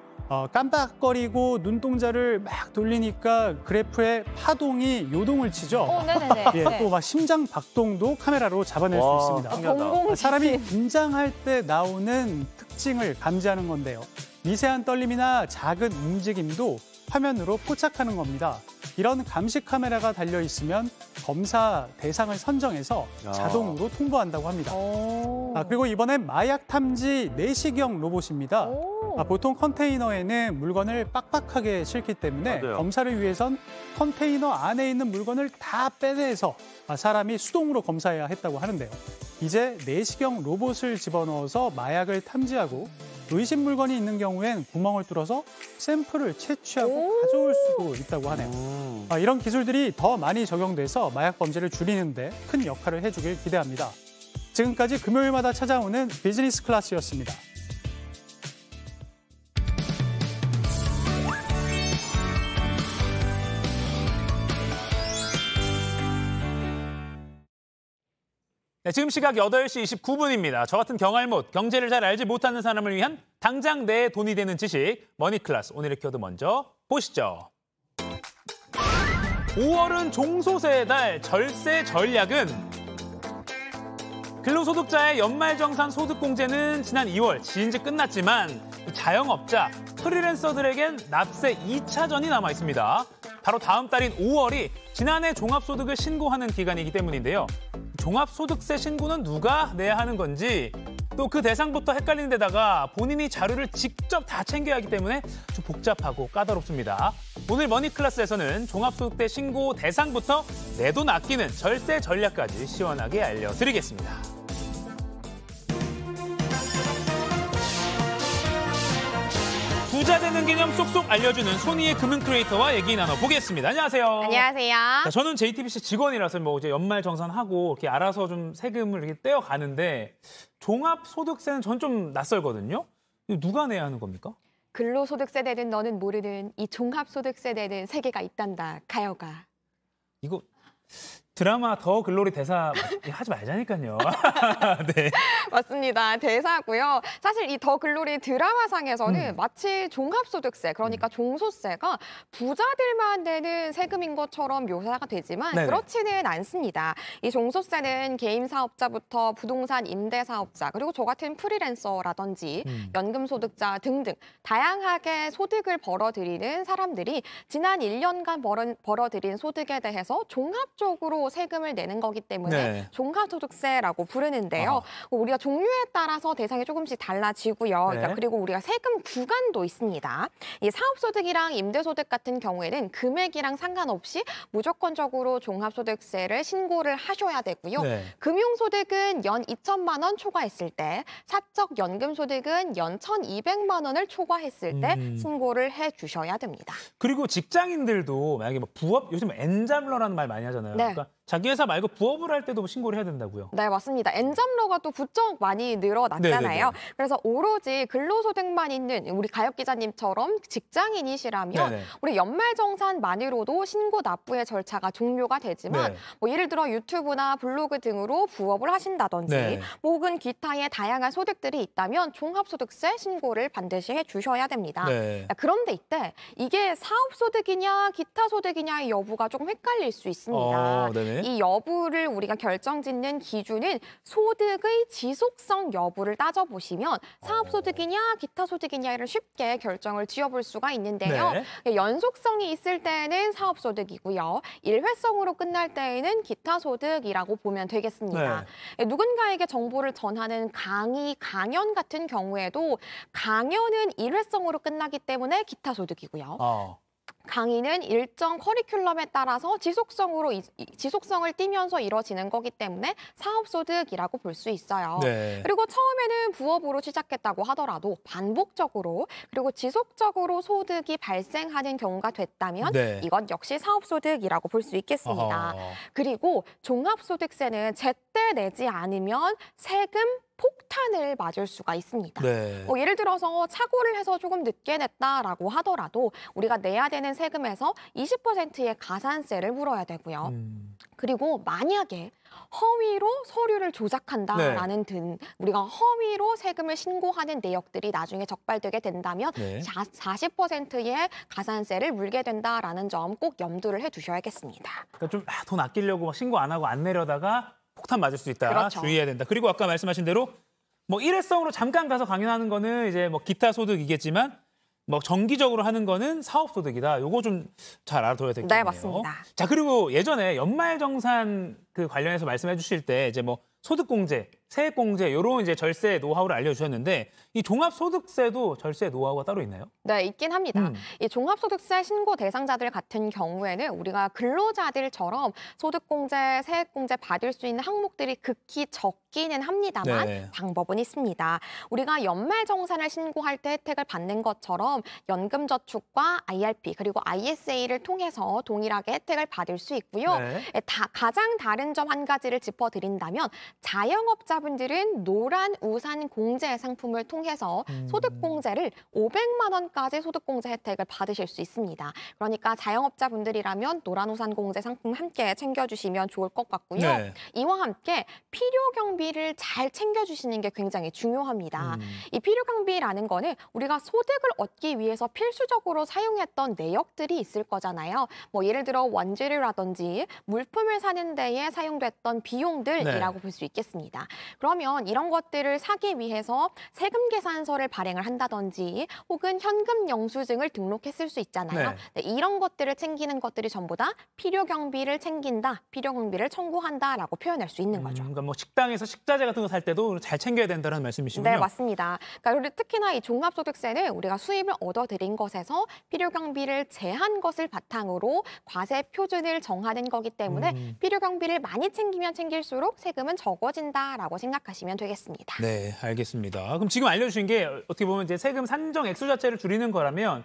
깜빡거리고 눈동자를 막 돌리니까 그래프에 파동이 요동을 치죠. 네네네. 예, 또 막 심장 박동도 카메라로 잡아낼 수 있습니다. 사람이 긴장할 때 나오는 특징을 감지하는 건데요. 미세한 떨림이나 작은 움직임도 화면으로 포착하는 겁니다. 이런 감시 카메라가 달려 있으면 검사 대상을 선정해서 자동으로 통보한다고 합니다. 그리고 이번엔 마약 탐지 내시경 로봇입니다. 보통 컨테이너에는 물건을 빡빡하게 싣기 때문에 검사를 위해선 컨테이너 안에 있는 물건을 다 빼내서 사람이 수동으로 검사해야 했다고 하는데요. 이제 내시경 로봇을 집어넣어서 마약을 탐지하고 의심 물건이 있는 경우엔 구멍을 뚫어서 샘플을 채취하고 가져올 수도 있다고 하네요. 이런 기술들이 더 많이 적용돼서 마약 범죄를 줄이는데 큰 역할을 해주길 기대합니다. 지금까지 금요일마다 찾아오는 비즈니스 클래스였습니다. 네, 지금 시각 8시 29분입니다. 저 같은 경알못, 경제를 잘 알지 못하는 사람을 위한 당장 내 돈이 되는 지식, 머니클래스. 오늘의 키워드 먼저 보시죠. 5월은 종소세의 달, 절세 전략은 근로소득자의 연말정산 소득공제는 지난 2월 지인지 끝났지만 자영업자, 프리랜서들에겐 납세 2차전이 남아 있습니다. 바로 다음 달인 5월이 지난해 종합소득을 신고하는 기간이기 때문인데요. 종합소득세 신고는 누가 내야 하는 건지 또 그 대상부터 헷갈리는 데다가 본인이 자료를 직접 다 챙겨야 하기 때문에 좀 복잡하고 까다롭습니다. 오늘 머니클래스에서는 종합소득세 신고 대상부터 내 돈 아끼는 절세 전략까지 시원하게 알려드리겠습니다. 부자 되는 개념 쏙쏙 알려주는 손희의 금융 크리에이터와 얘기 나눠보겠습니다. 안녕하세요. 안녕하세요. 자, 저는 JTBC 직원이라서 뭐 이제 연말 정산하고 이렇게 알아서 좀 세금을 이렇게 떼어 가는데 종합소득세는 전 좀 낯설거든요. 이거 누가 내야 하는 겁니까? 근로소득세 내는 너는 모르는 이 종합소득세 내는 세계가 있단다. 가요가. 이거 드라마 더 글로리 대사 하지 말자니까요. 네. 맞습니다. 대사고요. 사실 이 더 글로리 드라마상에서는 마치 종합소득세, 그러니까 종소세가 부자들만 내는 세금인 것처럼 묘사가 되지만 네네. 그렇지는 않습니다. 이 종소세는 개인 사업자부터 부동산 임대 사업자, 그리고 저 같은 프리랜서라든지 연금소득자 등등 다양하게 소득을 벌어들이는 사람들이 지난 1년간 벌어들인 소득에 대해서 종합적으로 세금을 내는 거기 때문에 네. 종합소득세라고 부르는데요. 우리가 종류에 따라서 대상이 조금씩 달라지고요. 네. 그리고 우리가 세금 구간도 있습니다. 이 사업소득이랑 임대소득 같은 경우에는 금액이랑 상관없이 무조건적으로 종합소득세를 신고를 하셔야 되고요. 네. 금융소득은 연 2천만 원 초과했을 때, 사적 연금소득은 연 1,200만 원을 초과했을 때 신고를 해주셔야 됩니다. 그리고 직장인들도 만약에 뭐 부업, 요즘 엔잡러라는 말 많이 하잖아요. 네. 그러니까 자기 회사 말고 부업을 할 때도 신고를 해야 된다고요. 네, 맞습니다. 엔잡러가 또 부쩍 많이 늘어났잖아요. 네네네. 그래서 오로지 근로소득만 있는 우리 가혁 기자님처럼 직장인이시라면 네네. 우리 연말정산만으로도 신고 납부의 절차가 종료가 되지만 네. 뭐 예를 들어 유튜브나 블로그 등으로 부업을 하신다든지 네. 뭐 혹은 기타의 다양한 소득들이 있다면 종합소득세 신고를 반드시 해주셔야 됩니다. 네. 그런데 이때 이게 사업소득이냐 기타 소득이냐의 여부가 조금 헷갈릴 수 있습니다. 네네. 이 여부를 우리가 결정짓는 기준은 소득의 지속성 여부를 따져보시면 사업소득이냐 기타 소득이냐를 쉽게 결정을 지어볼 수가 있는데요. 네. 연속성이 있을 때는 사업소득이고요. 일회성으로 끝날 때에는 기타 소득이라고 보면 되겠습니다. 누군가에게 정보를 전하는 강의, 강연 같은 경우에도 강연은 일회성으로 끝나기 때문에 기타 소득이고요. 강의는 일정 커리큘럼에 따라서 지속성을 띠면서 이뤄지는 거기 때문에 사업소득이라고 볼 수 있어요. 네. 그리고 처음에는 부업으로 시작했다고 하더라도 반복적으로 그리고 지속적으로 소득이 발생하는 경우가 됐다면 네. 이건 역시 사업소득이라고 볼 수 있겠습니다. 그리고 종합소득세는 제때 내지 않으면 세금 폭탄을 맞을 수가 있습니다. 네. 예를 들어서 착오를 해서 조금 늦게 냈다라고 하더라도 우리가 내야 되는 세금에서 20%의 가산세를 물어야 되고요. 그리고 만약에 허위로 서류를 조작한다라는 등 우리가 허위로 세금을 신고하는 내역들이 나중에 적발되게 된다면 네. 40%의 가산세를 물게 된다라는 점 꼭 염두를 해두셔야겠습니다. 그러니까 좀 돈 아끼려고 막 신고 안 하고 안 내려다가 폭탄 맞을 수 있다. 그렇죠. 주의해야 된다. 그리고 아까 말씀하신 대로 뭐 일회성으로 잠깐 가서 강연하는 거는 이제 뭐 기타 소득이겠지만 뭐 정기적으로 하는 거는 사업소득이다. 요거 좀 잘 알아둬야 되겠네요. 네, 맞습니다. 자, 그리고 예전에 연말정산 그 관련해서 말씀해 주실 때 이제 뭐 소득공제, 세액공제 요런 이제 절세 노하우를 알려주셨는데 이 종합소득세도 절세 노하우가 따로 있나요? 네, 있긴 합니다. 이 종합소득세 신고 대상자들 같은 경우에는 우리가 근로자들처럼 소득공제, 세액공제 받을 수 있는 항목들이 극히 적기는 합니다만 네. 방법은 있습니다. 우리가 연말정산을 신고할 때 혜택을 받는 것처럼 연금저축과 IRP 그리고 ISA를 통해서 동일하게 혜택을 받을 수 있고요. 네. 가장 다른 점 한 가지를 짚어드린다면 자영업자 자영업자분들은 노란 우산 공제 상품을 통해서 소득공제를 500만 원까지 소득공제 혜택을 받으실 수 있습니다. 그러니까 자영업자분들이라면 노란 우산 공제 상품 함께 챙겨주시면 좋을 것 같고요. 네. 이와 함께 필요 경비를 잘 챙겨주시는 게 굉장히 중요합니다. 이 필요 경비라는 거는 우리가 소득을 얻기 위해서 필수적으로 사용했던 내역들이 있을 거잖아요. 뭐 예를 들어 원재료라든지 물품을 사는 데에 사용됐던 비용들이라고 볼 수 있겠습니다. 그러면 이런 것들을 사기 위해서 세금 계산서를 발행을 한다든지 혹은 현금 영수증을 등록했을 수 있잖아요. 네, 이런 것들을 챙기는 것들이 전부 다 필요 경비를 챙긴다, 필요 경비를 청구한다라고 표현할 수 있는 거죠. 그러니까 뭐 식당에서 식자재 같은 거 살 때도 잘 챙겨야 된다는 말씀이시군요. 네, 맞습니다. 그러니까 특히나 이 종합소득세는 우리가 수입을 얻어들인 것에서 필요 경비를 제한 것을 바탕으로 과세 표준을 정하는 거기 때문에 필요 경비를 많이 챙기면 챙길수록 세금은 적어진다라고 생각하시면 되겠습니다. 네, 알겠습니다. 그럼 지금 알려주신 게 어떻게 보면 이제 세금 산정 액수 자체를 줄이는 거라면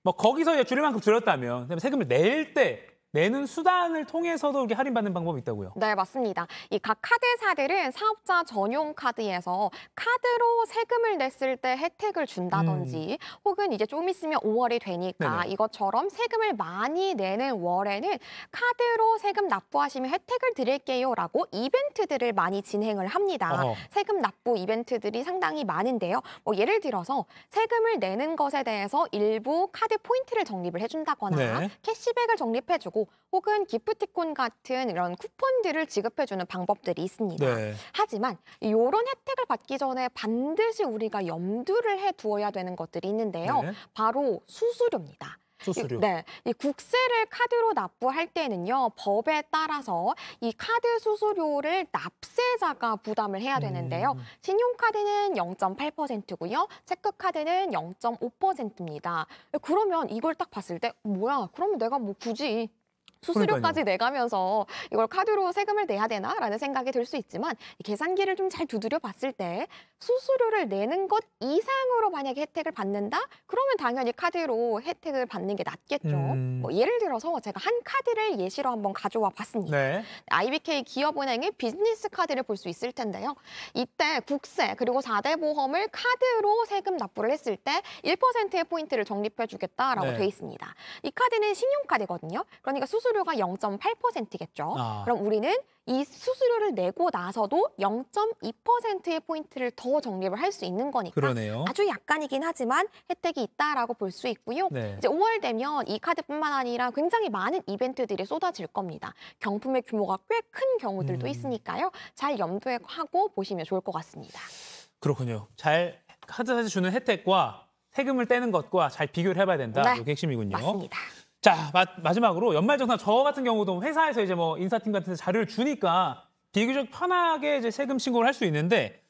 뭐 거기서 이제 줄일 만큼 줄였다면 그다음에 세금을 낼 때 내는 수단을 통해서도 이렇게 할인받는 방법이 있다고요? 네, 맞습니다. 이 각 카드사들은 사업자 전용 카드에서 카드로 세금을 냈을 때 혜택을 준다든지 혹은 이제 좀 있으면 5월이 되니까 이것처럼 세금을 많이 내는 월에는 카드로 세금 납부하시면 혜택을 드릴게요라고 이벤트들을 많이 진행을 합니다. 세금 납부 이벤트들이 상당히 많은데요. 뭐 예를 들어서 세금을 내는 것에 대해서 일부 카드 포인트를 적립을 해준다거나 캐시백을 적립해주고 혹은 기프티콘 같은 이런 쿠폰들을 지급해주는 방법들이 있습니다. 하지만 이런 혜택을 받기 전에 반드시 우리가 염두를 해두어야 되는 것들이 있는데요. 바로 수수료입니다. 수수료. 네, 이 국세를 카드로 납부할 때는요, 법에 따라서 이 카드 수수료를 납세자가 부담을 해야 되는데요. 신용카드는 0.8%고요, 체크카드는 0.5%입니다. 그러면 이걸 딱 봤을 때 뭐야? 그러면 내가 뭐 굳이 수수료까지 내가면서 이걸 카드로 세금을 내야 되나라는 생각이 들 수 있지만 계산기를 좀 잘 두드려 봤을 때 수수료를 내는 것 이상으로 만약에 혜택을 받는다? 그러면 당연히 카드로 혜택을 받는 게 낫겠죠. 뭐 예를 들어서 제가 한 카드를 예시로 한번 가져와 봤습니다. IBK 기업은행의 비즈니스 카드를 볼 수 있을 텐데요. 이때 국세 그리고 4대 보험을 카드로 세금 납부를 했을 때 1%의 포인트를 적립해 주겠다라고 돼 있습니다. 이 카드는 신용카드거든요. 그러니까 수수료가 0.8%겠죠. 그럼 우리는 이 수수료를 내고 나서도 0.2%의 포인트를 더 적립을 할 수 있는 거니까 그러네요. 아주 약간이긴 하지만 혜택이 있다라고 볼 수 있고요. 이제 5월 되면 이 카드뿐만 아니라 굉장히 많은 이벤트들이 쏟아질 겁니다. 경품의 규모가 꽤 큰 경우들도 있으니까요. 잘 염두에 하고 보시면 좋을 것 같습니다. 그렇군요. 잘 카드사에서 주는 혜택과 세금을 떼는 것과 잘 비교를 해봐야 된다. 이게 핵심이군요. 맞습니다. 자, 마지막으로 연말정산 저 같은 경우도 회사에서 이제 뭐 인사팀 같은 데 자료를 주니까 비교적 편하게 이제 세금 신고를 할 수 있는데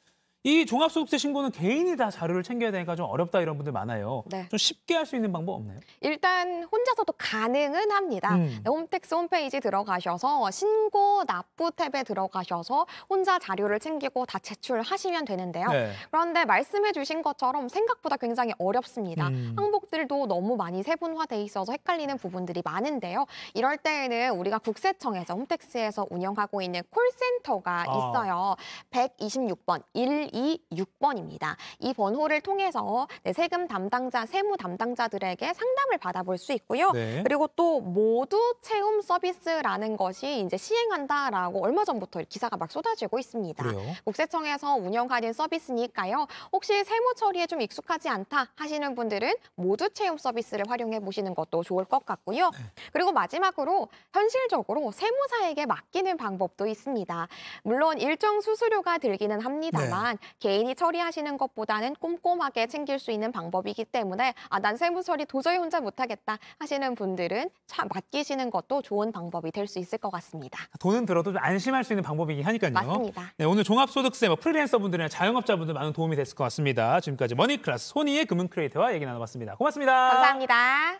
이 종합소득세 신고는 개인이 다 자료를 챙겨야 되니까 좀 어렵다 이런 분들 많아요. 좀 쉽게 할 수 있는 방법 없나요? 일단 혼자서도 가능은 합니다. 홈택스 홈페이지 들어가셔서 신고 납부 탭에 들어가셔서 혼자 자료를 챙기고 다 제출하시면 되는데요. 그런데 말씀해 주신 것처럼 생각보다 굉장히 어렵습니다. 항목들도 너무 많이 세분화돼 있어서 헷갈리는 부분들이 많은데요. 이럴 때에는 우리가 국세청에서 홈택스에서 운영하고 있는 콜센터가 있어요. 126번 126번입니다. 이 번호를 통해서 세금 담당자, 세무 담당자들에게 상담을 받아볼 수 있고요. 그리고 또 모두 채움 서비스라는 것이 이제 시행한다라고 얼마 전부터 기사가 막 쏟아지고 있습니다. 국세청에서 운영하는 서비스니까요. 혹시 세무 처리에 좀 익숙하지 않다 하시는 분들은 모두 채움 서비스를 활용해 보시는 것도 좋을 것 같고요. 그리고 마지막으로 현실적으로 세무사에게 맡기는 방법도 있습니다. 물론 일정 수수료가 들기는 합니다만 개인이 처리하시는 것보다는 꼼꼼하게 챙길 수 있는 방법이기 때문에 난 세무 처리 도저히 혼자 못하겠다 하시는 분들은 맡기시는 것도 좋은 방법이 될 수 있을 것 같습니다. 돈은 들어도 좀 안심할 수 있는 방법이긴 하니까요. 맞습니다. 네, 오늘 종합소득세 프리랜서분들이나 자영업자분들 많은 도움이 됐을 것 같습니다. 지금까지 머니클래스 손희의 금융 크리에이터와 얘기 나눠봤습니다. 고맙습니다. 감사합니다.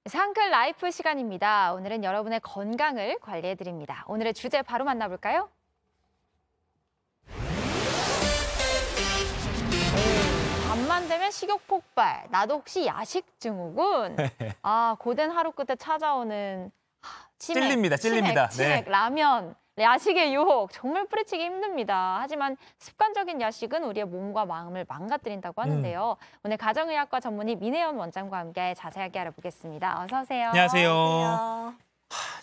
상 미라클 라이프 시간입니다. 오늘은 여러분의 건강을 관리해드립니다. 오늘의 주제 바로 만나볼까요? 밤만 되면 식욕 폭발. 나도 혹시 야식 증후군? 고된 하루 끝에 찾아오는 치맥, 찔립니다. 치맥, 라면, 야식의 유혹 정말 뿌리치기 힘듭니다. 하지만 습관적인 야식은 우리의 몸과 마음을 망가뜨린다고 하는데요. 오늘 가정의학과 전문의 민혜연 원장과 함께 자세하게 알아보겠습니다. 어서 오세요. 안녕하세요.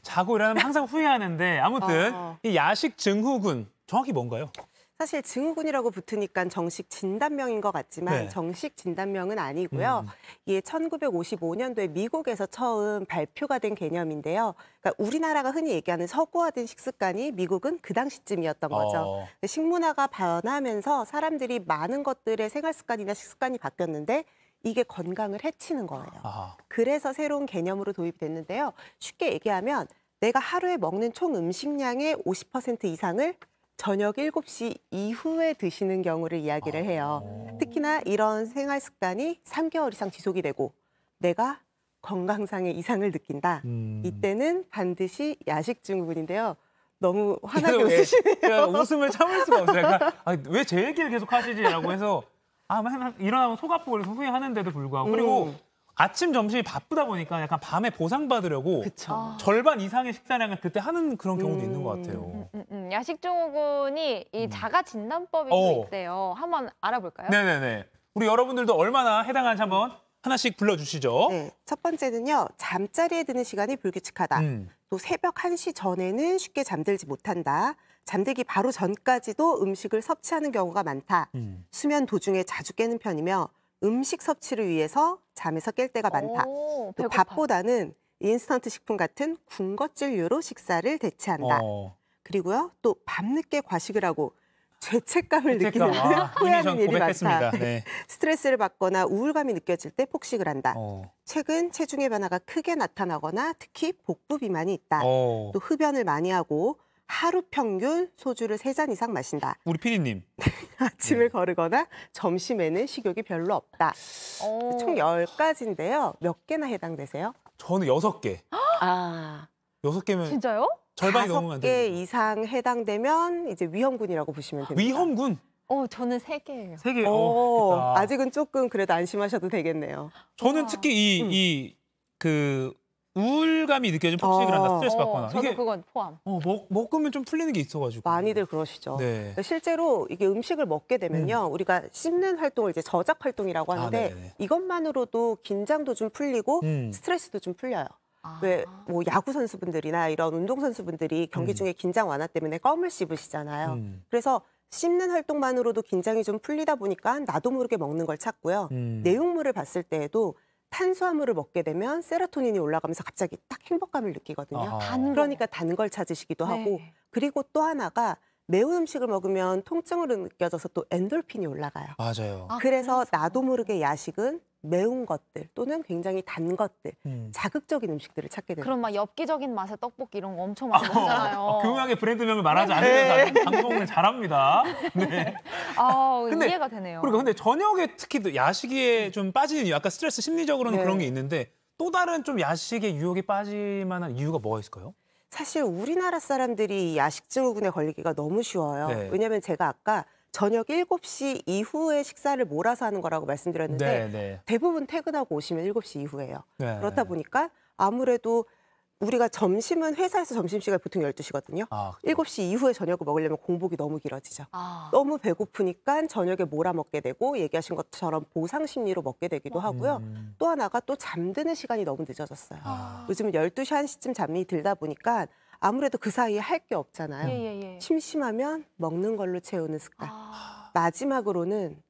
자고 일어나면 항상 후회하는데 아무튼 이 야식 증후군 정확히 뭔가요? 사실 증후군이라고 붙으니까 정식 진단명인 것 같지만 네. 정식 진단명은 아니고요. 이게 1955년도에 미국에서 처음 발표가 된 개념인데요. 그러니까 우리나라가 흔히 얘기하는 서구화된 식습관이 미국은 그 당시쯤이었던 거죠. 식문화가 변하면서 사람들이 많은 것들의 생활습관이나 식습관이 바뀌었는데 이게 건강을 해치는 거예요. 그래서 새로운 개념으로 도입됐는데요. 쉽게 얘기하면 내가 하루에 먹는 총 음식량의 50% 이상을 저녁 7시 이후에 드시는 경우를 이야기를 해요. 특히나 이런 생활 습관이 3개월 이상 지속이 되고 내가 건강상의 이상을 느낀다. 이때는 반드시 야식 증후군인데요. 너무 환하게 웃으시네요. 웃음을 참을 수가 없어요. 왜 제 얘기를 계속 하시지라고 해서 일어나면 속 아프고 그래서 후회하는데도 불구하고 그리고 아침, 점심이 바쁘다 보니까 약간 밤에 보상받으려고 절반 이상의 식사량을 그때 하는 그런 경우도 있는 것 같아요. 야식 증후군이 이 자가 진단법이 있대요. 한번 알아볼까요? 네네네. 우리 여러분들도 얼마나 해당하는지 한번 하나씩 불러주시죠. 네, 첫 번째는요. 잠자리에 드는 시간이 불규칙하다. 또 새벽 1시 전에는 쉽게 잠들지 못한다. 잠들기 바로 전까지도 음식을 섭취하는 경우가 많다. 수면 도중에 자주 깨는 편이며 음식 섭취를 위해서 잠에서 깰 때가 많다. 또 밥보다는 인스턴트 식품 같은 군것질류로 식사를 대체한다. 그리고요, 또 밤늦게 과식을 하고 죄책감을 느끼는 후회하는 일이 많다. 네. 스트레스를 받거나 우울감이 느껴질 때 폭식을 한다. 최근 체중의 변화가 크게 나타나거나 특히 복부 비만이 있다. 또 흡연을 많이 하고 하루 평균 소주를 3잔 이상 마신다. 우리 PD님. 아침을 거르거나 점심에는 식욕이 별로 없다. 총 10가지인데요. 몇 개나 해당되세요? 저는 6개. 6개면 진짜요? 절반이 넘으면 안 돼요. 5개 이상 해당되면 이제 위험군이라고 보시면 됩니다. 위험군? 저는 3개예요. 3개. 아직은 조금 그래도 안심하셔도 되겠네요. 저는 특히 우울감이 느껴지는 폭식을 한다, 스트레스 받거나. 저도 그건 포함. 먹으면 좀 풀리는 게 있어가지고. 많이들 그러시죠. 네. 실제로 이게 음식을 먹게 되면요. 우리가 씹는 활동을 이제 저작 활동이라고 하는데 이것만으로도 긴장도 좀 풀리고 스트레스도 좀 풀려요. 왜 뭐 야구 선수분들이나 이런 운동 선수분들이 경기 중에 긴장 완화 때문에 껌을 씹으시잖아요. 그래서 씹는 활동만으로도 긴장이 좀 풀리다 보니까 나도 모르게 먹는 걸 찾고요. 내용물을 봤을 때에도 탄수화물을 먹게 되면 세로토닌이 올라가면서 갑자기 딱 행복감을 느끼거든요. 그러니까 단 걸 찾으시기도 하고 그리고 또 하나가 매운 음식을 먹으면 통증으로 느껴져서 또 엔돌핀이 올라가요. 맞아요. 그래서 나도 모르게 야식은 매운 것들 또는 굉장히 단 것들, 자극적인 음식들을 찾게 돼요. 그럼 막 엽기적인 맛의 떡볶이 이런 거 엄청 많이 먹잖아요. 교묘하게 브랜드명을 말하지 않으면서 방송을 잘합니다. 네. 이해가 되네요. 그러니까 근데 저녁에 특히 야식에 좀 빠지는 이유, 아까 스트레스 심리적으로는 그런 게 있는데 또 다른 좀 야식의 유혹에 빠질 만한 이유가 뭐가 있을까요? 사실 우리나라 사람들이 야식 증후군에 걸리기가 너무 쉬워요. 왜냐하면 제가 아까 저녁 7시 이후에 식사를 몰아서 하는 거라고 말씀드렸는데 대부분 퇴근하고 오시면 7시 이후예요. 그렇다 보니까 아무래도 우리가 점심은 회사에서 점심시간이 보통 12시거든요. 7시 이후에 저녁을 먹으려면 공복이 너무 길어지죠. 너무 배고프니까 저녁에 몰아먹게 되고 얘기하신 것처럼 보상 심리로 먹게 되기도 하고요. 또 하나가 또 잠드는 시간이 너무 늦어졌어요. 요즘은 12시, 1시쯤 잠이 들다 보니까 아무래도 그 사이에 할 게 없잖아요. 심심하면 먹는 걸로 채우는 습관. 마지막으로는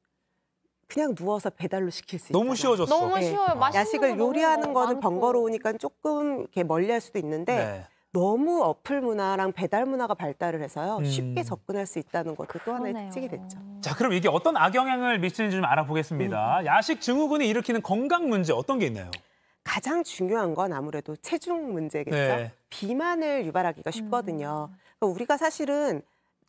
그냥 누워서 배달로 시킬 수 있어요. 너무 쉬워졌어. 너무 쉬워요. 맛있는 야식을 요리하는 거는 번거로우니까 조금 이렇게 멀리할 수도 있는데 너무 어플 문화랑 배달 문화가 발달을 해서요. 쉽게 접근할 수 있다는 것도 또 하나의 특징이 됐죠. 자, 그럼 이게 어떤 악영향을 미치는지 좀 알아보겠습니다. 야식 증후군이 일으키는 건강 문제 어떤 게 있나요? 가장 중요한 건 아무래도 체중 문제겠죠. 비만을 유발하기가 쉽거든요. 그러니까 우리가 사실은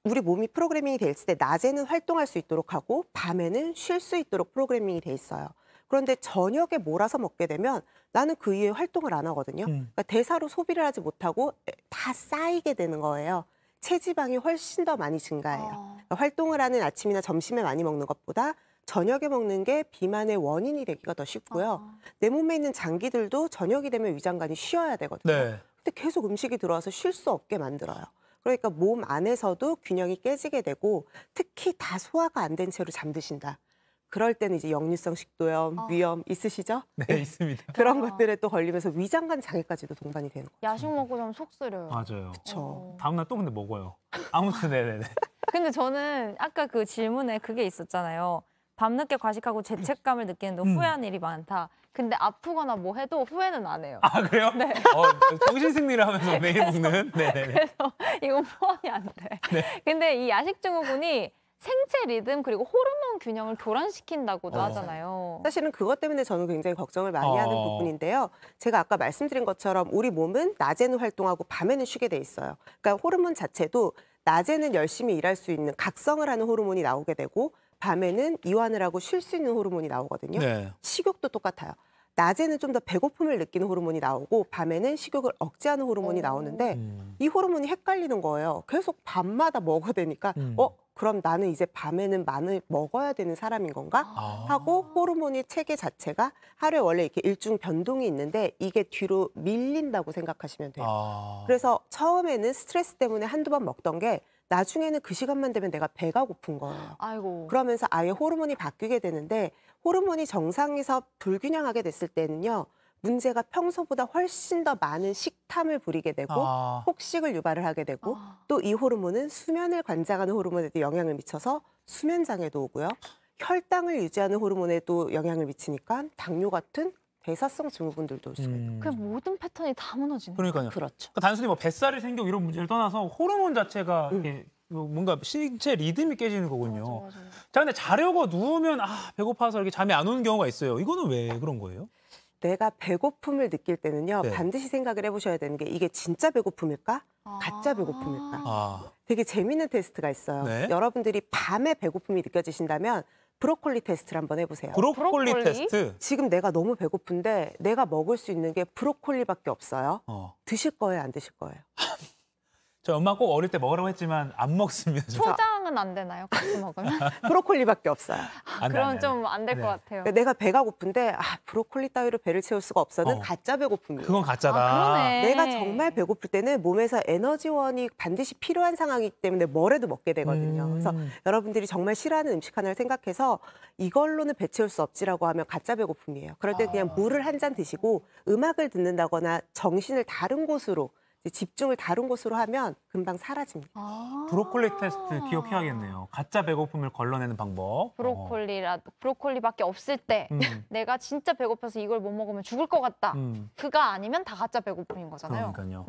우리 몸이 프로그래밍이 돼 있을 때 낮에는 활동할 수 있도록 하고 밤에는 쉴 수 있도록 프로그래밍이 돼 있어요. 그런데 저녁에 몰아서 먹게 되면 나는 그 이후에 활동을 안 하거든요. 그러니까 대사로 소비를 하지 못하고 다 쌓이게 되는 거예요. 체지방이 훨씬 더 많이 증가해요. 그러니까 활동을 하는 아침이나 점심에 많이 먹는 것보다 저녁에 먹는 게 비만의 원인이 되기가 더 쉽고요. 내 몸에 있는 장기들도 저녁이 되면 위장관이 쉬어야 되거든요. 네. 근데 계속 음식이 들어와서 쉴 수 없게 만들어요. 그러니까 몸 안에서도 균형이 깨지게 되고 특히 다 소화가 안 된 채로 잠드신다. 그럴 때는 이제 역류성 식도염, 위염 있으시죠? 네, 있습니다. 그런 것들에 또 걸리면서 위장관 장애까지도 동반이 되는 거죠. 야식 먹고 자면 속 쓰려요. 맞아요. 그렇죠. 다음날 또 근데 먹어요. 아무튼 네네네. 근데 저는 아까 그 질문에 그게 있었잖아요. 밤늦게 과식하고 죄책감을 느끼는데 후회하는 일이 많다. 근데 아프거나 뭐 해도 후회는 안 해요. 아 그래요? 네. 정신 승리를 하면서 매일 먹는. 네네네. 그래서 이건 포함이 안 돼. 네. 근데 이 야식 증후군이 생체 리듬 그리고 호르몬 균형을 교란시킨다고도 하잖아요. 사실은 그것 때문에 저는 굉장히 걱정을 많이 하는 부분인데요. 제가 아까 말씀드린 것처럼 우리 몸은 낮에는 활동하고 밤에는 쉬게 돼 있어요. 그러니까 호르몬 자체도 낮에는 열심히 일할 수 있는 각성을 하는 호르몬이 나오게 되고 밤에는 이완을 하고 쉴 수 있는 호르몬이 나오거든요. 네. 식욕도 똑같아요. 낮에는 좀 더 배고픔을 느끼는 호르몬이 나오고 밤에는 식욕을 억제하는 호르몬이 나오는데 이 호르몬이 헷갈리는 거예요. 계속 밤마다 먹어야 되니까 그럼 나는 이제 밤에는 많이 먹어야 되는 사람인 건가? 하고 호르몬의 체계 자체가 하루에 원래 이렇게 일중 변동이 있는데 이게 뒤로 밀린다고 생각하시면 돼요. 그래서 처음에는 스트레스 때문에 한두 번 먹던 게 나중에는 그 시간만 되면 내가 배가 고픈 거예요. 아이고. 그러면서 아예 호르몬이 바뀌게 되는데 호르몬이 정상에서 불균형하게 됐을 때는요. 문제가 평소보다 훨씬 더 많은 식탐을 부리게 되고 폭식을 유발을 하게 되고 또 이 호르몬은 수면을 관장하는 호르몬에도 영향을 미쳐서 수면 장애도 오고요. 혈당을 유지하는 호르몬에도 영향을 미치니까 당뇨 같은 대사성 증후군들도 올 수가 있고. 그 모든 패턴이 다 무너지는 그러니까요. 그렇죠. 그러니까 단순히 뭐 뱃살이 생기고 이런 문제를 떠나서 호르몬 자체가 이렇게 뭔가 신체 리듬이 깨지는 거군요. 맞아. 자, 근데 자려고 누우면 배고파서 이렇게 잠이 안 오는 경우가 있어요. 이거는 왜 그런 거예요? 내가 배고픔을 느낄 때는요. 네. 반드시 생각을 해보셔야 되는 게 이게 진짜 배고픔일까? 가짜 배고픔일까? 되게 재밌는 테스트가 있어요. 네. 여러분들이 밤에 배고픔이 느껴지신다면 브로콜리 테스트를 한번 해보세요. 브로콜리 테스트? 지금 내가 너무 배고픈데 내가 먹을 수 있는 게 브로콜리밖에 없어요. 드실 거예요? 안 드실 거예요? 저 엄마 꼭 어릴 때 먹으라고 했지만 안 먹습니다. 초장은 안 되나요? 같이 먹으면? 브로콜리밖에 없어요. 그럼 좀 안 될 것 같아요. 그러니까 내가 배가 고픈데 브로콜리 따위로 배를 채울 수가 없어는 가짜 배고픔이에요. 그건 가짜다. 그러네. 내가 정말 배고플 때는 몸에서 에너지원이 반드시 필요한 상황이기 때문에 뭐래도 먹게 되거든요. 그래서 여러분들이 정말 싫어하는 음식 하나를 생각해서 이걸로는 배 채울 수 없지라고 하면 가짜 배고픔이에요. 그럴 때 그냥 물을 한 잔 드시고 음악을 듣는다거나 정신을 다른 곳으로 집중을 다른 곳으로 하면 금방 사라집니다. 브로콜리 테스트 기억해야겠네요. 가짜 배고픔을 걸러내는 방법. 브로콜리밖에 없을 때 내가 진짜 배고파서 이걸 못 먹으면 죽을 것 같다. 그가 아니면 다 가짜 배고픔인 거잖아요. 그러니까요.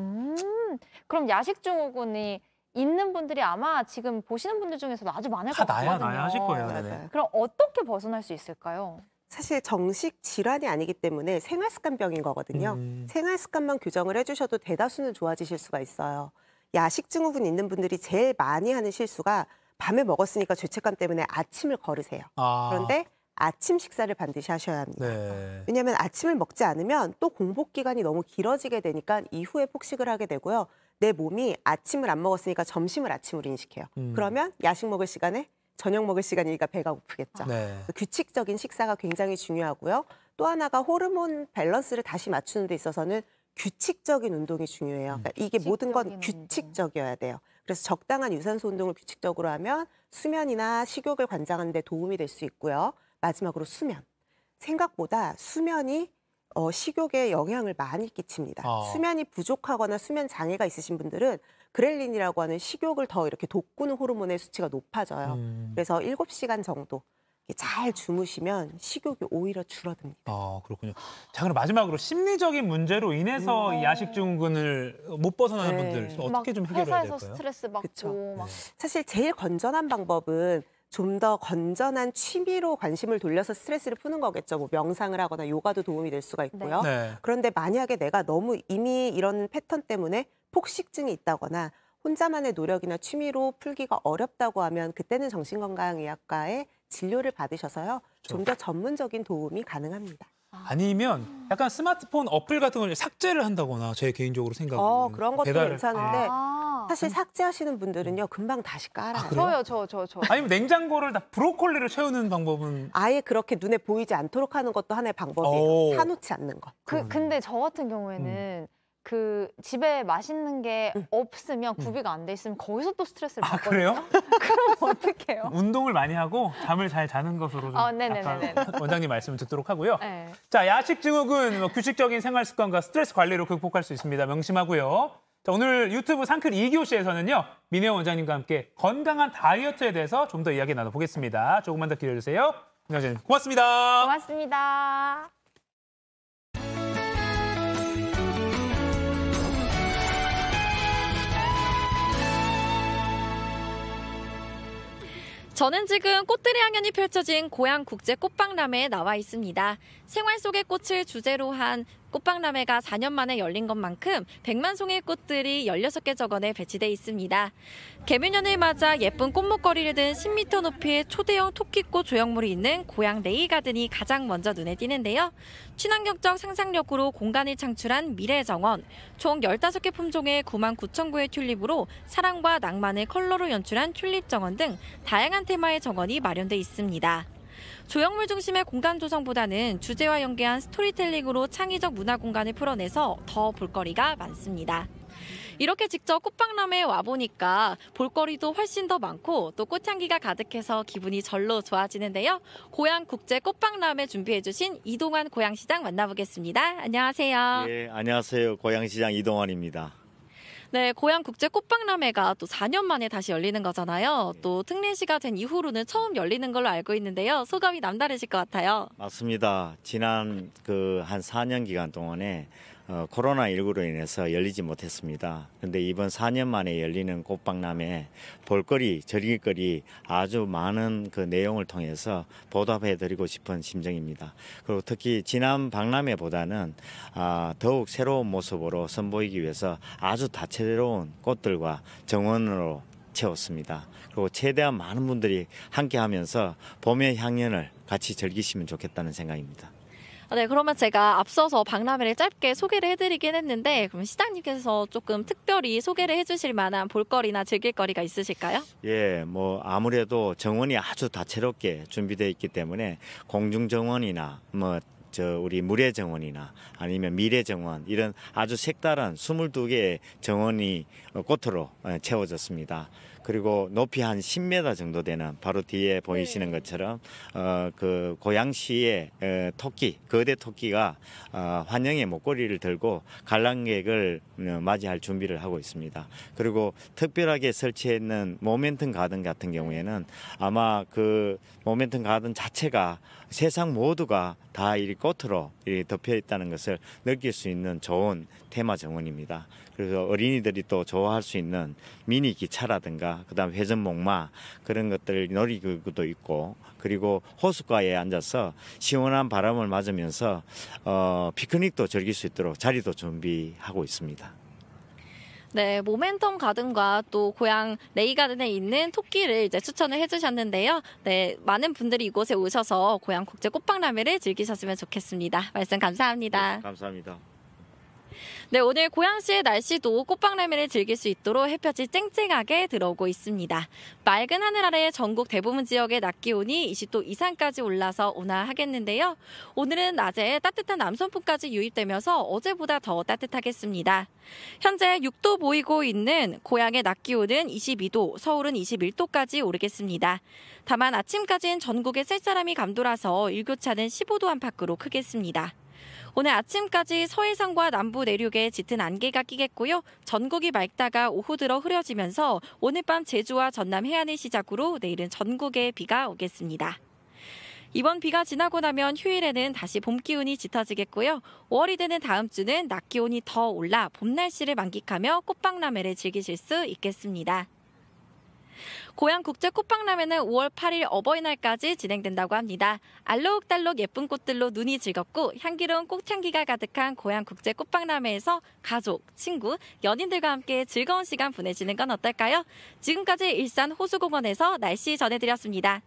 그럼 야식 증후군이 있는 분들이 아마 지금 보시는 분들 중에서도 아주 많을 것 같거든요. 나야 하실 거예요. 네네. 그럼 어떻게 벗어날 수 있을까요? 사실 정식 질환이 아니기 때문에 생활습관병인 거거든요. 생활습관만 규정을 해주셔도 대다수는 좋아지실 수가 있어요. 야식 증후군 있는 분들이 제일 많이 하는 실수가 밤에 먹었으니까 죄책감 때문에 아침을 거르세요. 그런데 아침 식사를 반드시 하셔야 합니다. 네. 왜냐하면 아침을 먹지 않으면 또 공복 기간이 너무 길어지게 되니까 이후에 폭식을 하게 되고요. 내 몸이 아침을 안 먹었으니까 점심을 아침으로 인식해요. 그러면 야식 먹을 시간에 저녁 먹을 시간이니까 배가 고프겠죠. 네. 규칙적인 식사가 굉장히 중요하고요. 또 하나가 호르몬 밸런스를 다시 맞추는 데 있어서는 규칙적인 운동이 중요해요. 그러니까 이게 모든 건 규칙적이어야 돼요. 그래서 적당한 유산소 운동을 규칙적으로 하면 수면이나 식욕을 관장하는 데 도움이 될 수 있고요. 마지막으로 수면. 생각보다 수면이 식욕에 영향을 많이 끼칩니다. 수면이 부족하거나 수면 장애가 있으신 분들은 그렐린이라고 하는 식욕을 더 이렇게 돋구는 호르몬의 수치가 높아져요. 그래서 7시간 정도 잘 주무시면 식욕이 오히려 줄어듭니다. 그렇군요. 자, 그럼 마지막으로 심리적인 문제로 인해서 이 야식 증후군을 못 벗어나는 분들 어떻게 좀 해결해야 될까요? 회사에서 스트레스 받고 막. 사실 제일 건전한 방법은 좀 더 건전한 취미로 관심을 돌려서 스트레스를 푸는 거겠죠. 뭐 명상을 하거나 요가도 도움이 될 수가 있고요. 네. 그런데 만약에 내가 너무 이미 이런 패턴 때문에 폭식증이 있다거나 혼자만의 노력이나 취미로 풀기가 어렵다고 하면 그때는 정신건강의학과에 진료를 받으셔서요. 좀 더 전문적인 도움이 가능합니다. 아니면 약간 스마트폰 어플 같은 걸 삭제를 한다거나 제 개인적으로 생각은 그런 것도 배달을- 괜찮은데 사실 삭제하시는 분들은요. 금방 다시 깔아요. 그래요? 저. 아니면 냉장고를 다 브로콜리를 채우는 방법은 아예 그렇게 눈에 보이지 않도록 하는 것도 하나의 방법이에요. 오. 사놓지 않는 것. 근데 저 같은 경우에는 그 집에 맛있는 게 없으면 구비가 안 돼 있으면 거기서 또 스트레스를 받거든요. 그래요? 그럼 어떡해요? 운동을 많이 하고 잠을 잘 자는 것으로 좀 네네네네. 아까 원장님 말씀을 듣도록 하고요. 네. 자, 야식 증후군 규칙적인 생활 습관과 스트레스 관리로 극복할 수 있습니다. 명심하고요. 자, 오늘 유튜브 상클 2교시에서는요. 민혜원 원장님과 함께 건강한 다이어트에 대해서 좀 더 이야기 나눠보겠습니다. 조금만 더 기다려주세요. 민혜원 원장님 고맙습니다. 고맙습니다. 저는 지금 꽃들의 향연이 펼쳐진 고양국제꽃박람회에 나와 있습니다. 생활 속의 꽃을 주제로 한 꽃박람회가 4년 만에 열린 것만큼 100만 송이의 꽃들이 16개 정원에 배치돼 있습니다. 개묘년을 맞아 예쁜 꽃목걸이를 든 10m 높이의 초대형 토끼꽃 조형물이 있는 고양 레이가든이 가장 먼저 눈에 띄는데요. 친환경적 상상력으로 공간을 창출한 미래정원, 총 15개 품종의 99,000구의 튤립으로 사랑과 낭만을 컬러로 연출한 튤립정원 등 다양한 테마의 정원이 마련돼 있습니다. 조형물 중심의 공간 조성보다는 주제와 연계한 스토리텔링으로 창의적 문화 공간을 풀어내서 더 볼거리가 많습니다. 이렇게 직접 꽃박람회에 와보니까 볼거리도 훨씬 더 많고 또 꽃향기가 가득해서 기분이 절로 좋아지는데요. 고양국제꽃박람회 준비해주신 이동환 고양시장 만나보겠습니다. 안녕하세요. 예, 안녕하세요. 고양시장 이동환입니다. 네, 고양국제꽃박람회가 또 4년 만에 다시 열리는 거잖아요. 또 특례시가 된 이후로는 처음 열리는 걸로 알고 있는데요. 소감이 남다르실 것 같아요. 맞습니다. 지난 한 4년 기간 동안에 코로나19로 인해서 열리지 못했습니다. 그런데 이번 4년 만에 열리는 꽃박람회 볼거리, 즐길거리 아주 많은 그 내용을 통해서 보답해드리고 싶은 심정입니다. 그리고 특히 지난 박람회보다는 더욱 새로운 모습으로 선보이기 위해서 아주 다채로운 꽃들과 정원으로 채웠습니다. 그리고 최대한 많은 분들이 함께하면서 봄의 향연을 같이 즐기시면 좋겠다는 생각입니다. 네, 그러면 제가 앞서서 박람회를 짧게 소개를 해드리긴 했는데 그럼 시장님께서 조금 특별히 소개를 해주실 만한 볼거리나 즐길거리가 있으실까요? 예, 아무래도 정원이 아주 다채롭게 준비되어 있기 때문에 공중정원이나 우리 물의정원이나 아니면 미래정원 이런 아주 색다른 22개의 정원이 꽃으로 채워졌습니다. 그리고 높이 한 10m 정도 되는 바로 뒤에 보이시는 것처럼 그 고양시의 토끼, 거대 토끼가 환영의 목걸이를 들고 관람객을 맞이할 준비를 하고 있습니다. 그리고 특별하게 설치했는 모멘텀 가든 같은 경우에는 아마 그 모멘텀 가든 자체가 세상 모두가 다 이 꽃으로 덮여 있다는 것을 느낄 수 있는 좋은 테마 정원입니다. 그래서 어린이들이 또 좋아할 수 있는 미니 기차라든가 그다음 회전목마 그런 것들 놀이기구도 있고 그리고 호숫가에 앉아서 시원한 바람을 맞으면서 피크닉도 즐길 수 있도록 자리도 준비하고 있습니다. 네, 모멘텀 가든과 또 고양 레이가든에 있는 토끼를 이제 추천을 해주셨는데요. 네, 많은 분들이 이곳에 오셔서 고양 국제 꽃박람회를 즐기셨으면 좋겠습니다. 말씀 감사합니다. 네, 감사합니다. 네, 오늘 고양시의 날씨도 꽃박람회를 즐길 수 있도록 햇볕이 쨍쨍하게 들어오고 있습니다. 맑은 하늘 아래 전국 대부분 지역의 낮 기온이 20도 이상까지 올라서 온화하겠는데요. 오늘은 낮에 따뜻한 남선풍까지 유입되면서 어제보다 더 따뜻하겠습니다. 현재 6도 보이고 있는 고양의 낮 기온은 22도, 서울은 21도까지 오르겠습니다. 다만 아침까지는 전국에 쌀쌀함이 감돌아서 일교차는 15도 안팎으로 크겠습니다. 오늘 아침까지 서해상과 남부 내륙에 짙은 안개가 끼겠고요. 전국이 맑다가 오후 들어 흐려지면서 오늘 밤 제주와 전남 해안을 시작으로 내일은 전국에 비가 오겠습니다. 이번 비가 지나고 나면 휴일에는 다시 봄 기운이 짙어지겠고요. 5월이 되는 다음 주는 낮 기온이 더 올라 봄 날씨를 만끽하며 꽃박람회를 즐기실 수 있겠습니다. 고양 국제 꽃박람회는 5월 8일 어버이날까지 진행된다고 합니다. 알록달록 예쁜 꽃들로 눈이 즐겁고 향기로운 꽃향기가 가득한 고양 국제 꽃박람회에서 가족, 친구, 연인들과 함께 즐거운 시간 보내시는 건 어떨까요? 지금까지 일산 호수공원에서 날씨 전해드렸습니다.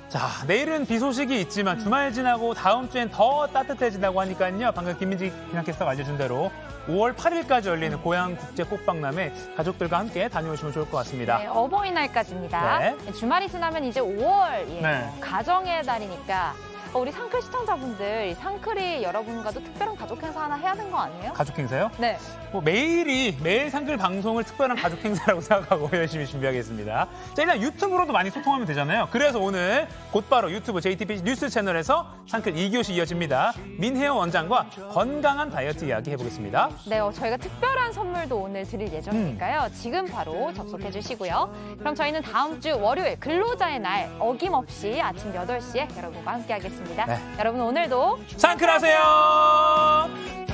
자, 내일은 비 소식이 있지만 주말 지나고 다음 주엔 더 따뜻해진다고 하니까요. 방금 김민지 기상캐스터가 알려준 대로 5월 8일까지 열리는 고양 국제 꽃박람회 가족들과 함께 다녀오시면 좋을 것 같습니다. 네, 어버이날까지입니다. 네. 주말이 지나면 이제 5월 네. 가정의 달이니까 우리 상클 시청자분들 상클이 여러분과도 특별한 가족 행사 하나 해야 되는 거 아니에요? 가족 행사요? 네. 뭐 매일 상글 방송을 특별한 가족 행사라고 생각하고 열심히 준비하겠습니다. 자, 일단 유튜브로도 많이 소통하면 되잖아요. 그래서 오늘 곧바로 유튜브 JTBC 뉴스 채널에서 상클 2교시 이어집니다. 민혜영 원장과 건강한 다이어트 이야기 해보겠습니다. 네, 저희가 특별한 선물도 오늘 드릴 예정이니까요. 지금 바로 접속해 주시고요. 그럼 저희는 다음 주 월요일 근로자의 날 어김없이 아침 8시에 여러분과 함께 하겠습니다. 네. 여러분 오늘도 상클하세요.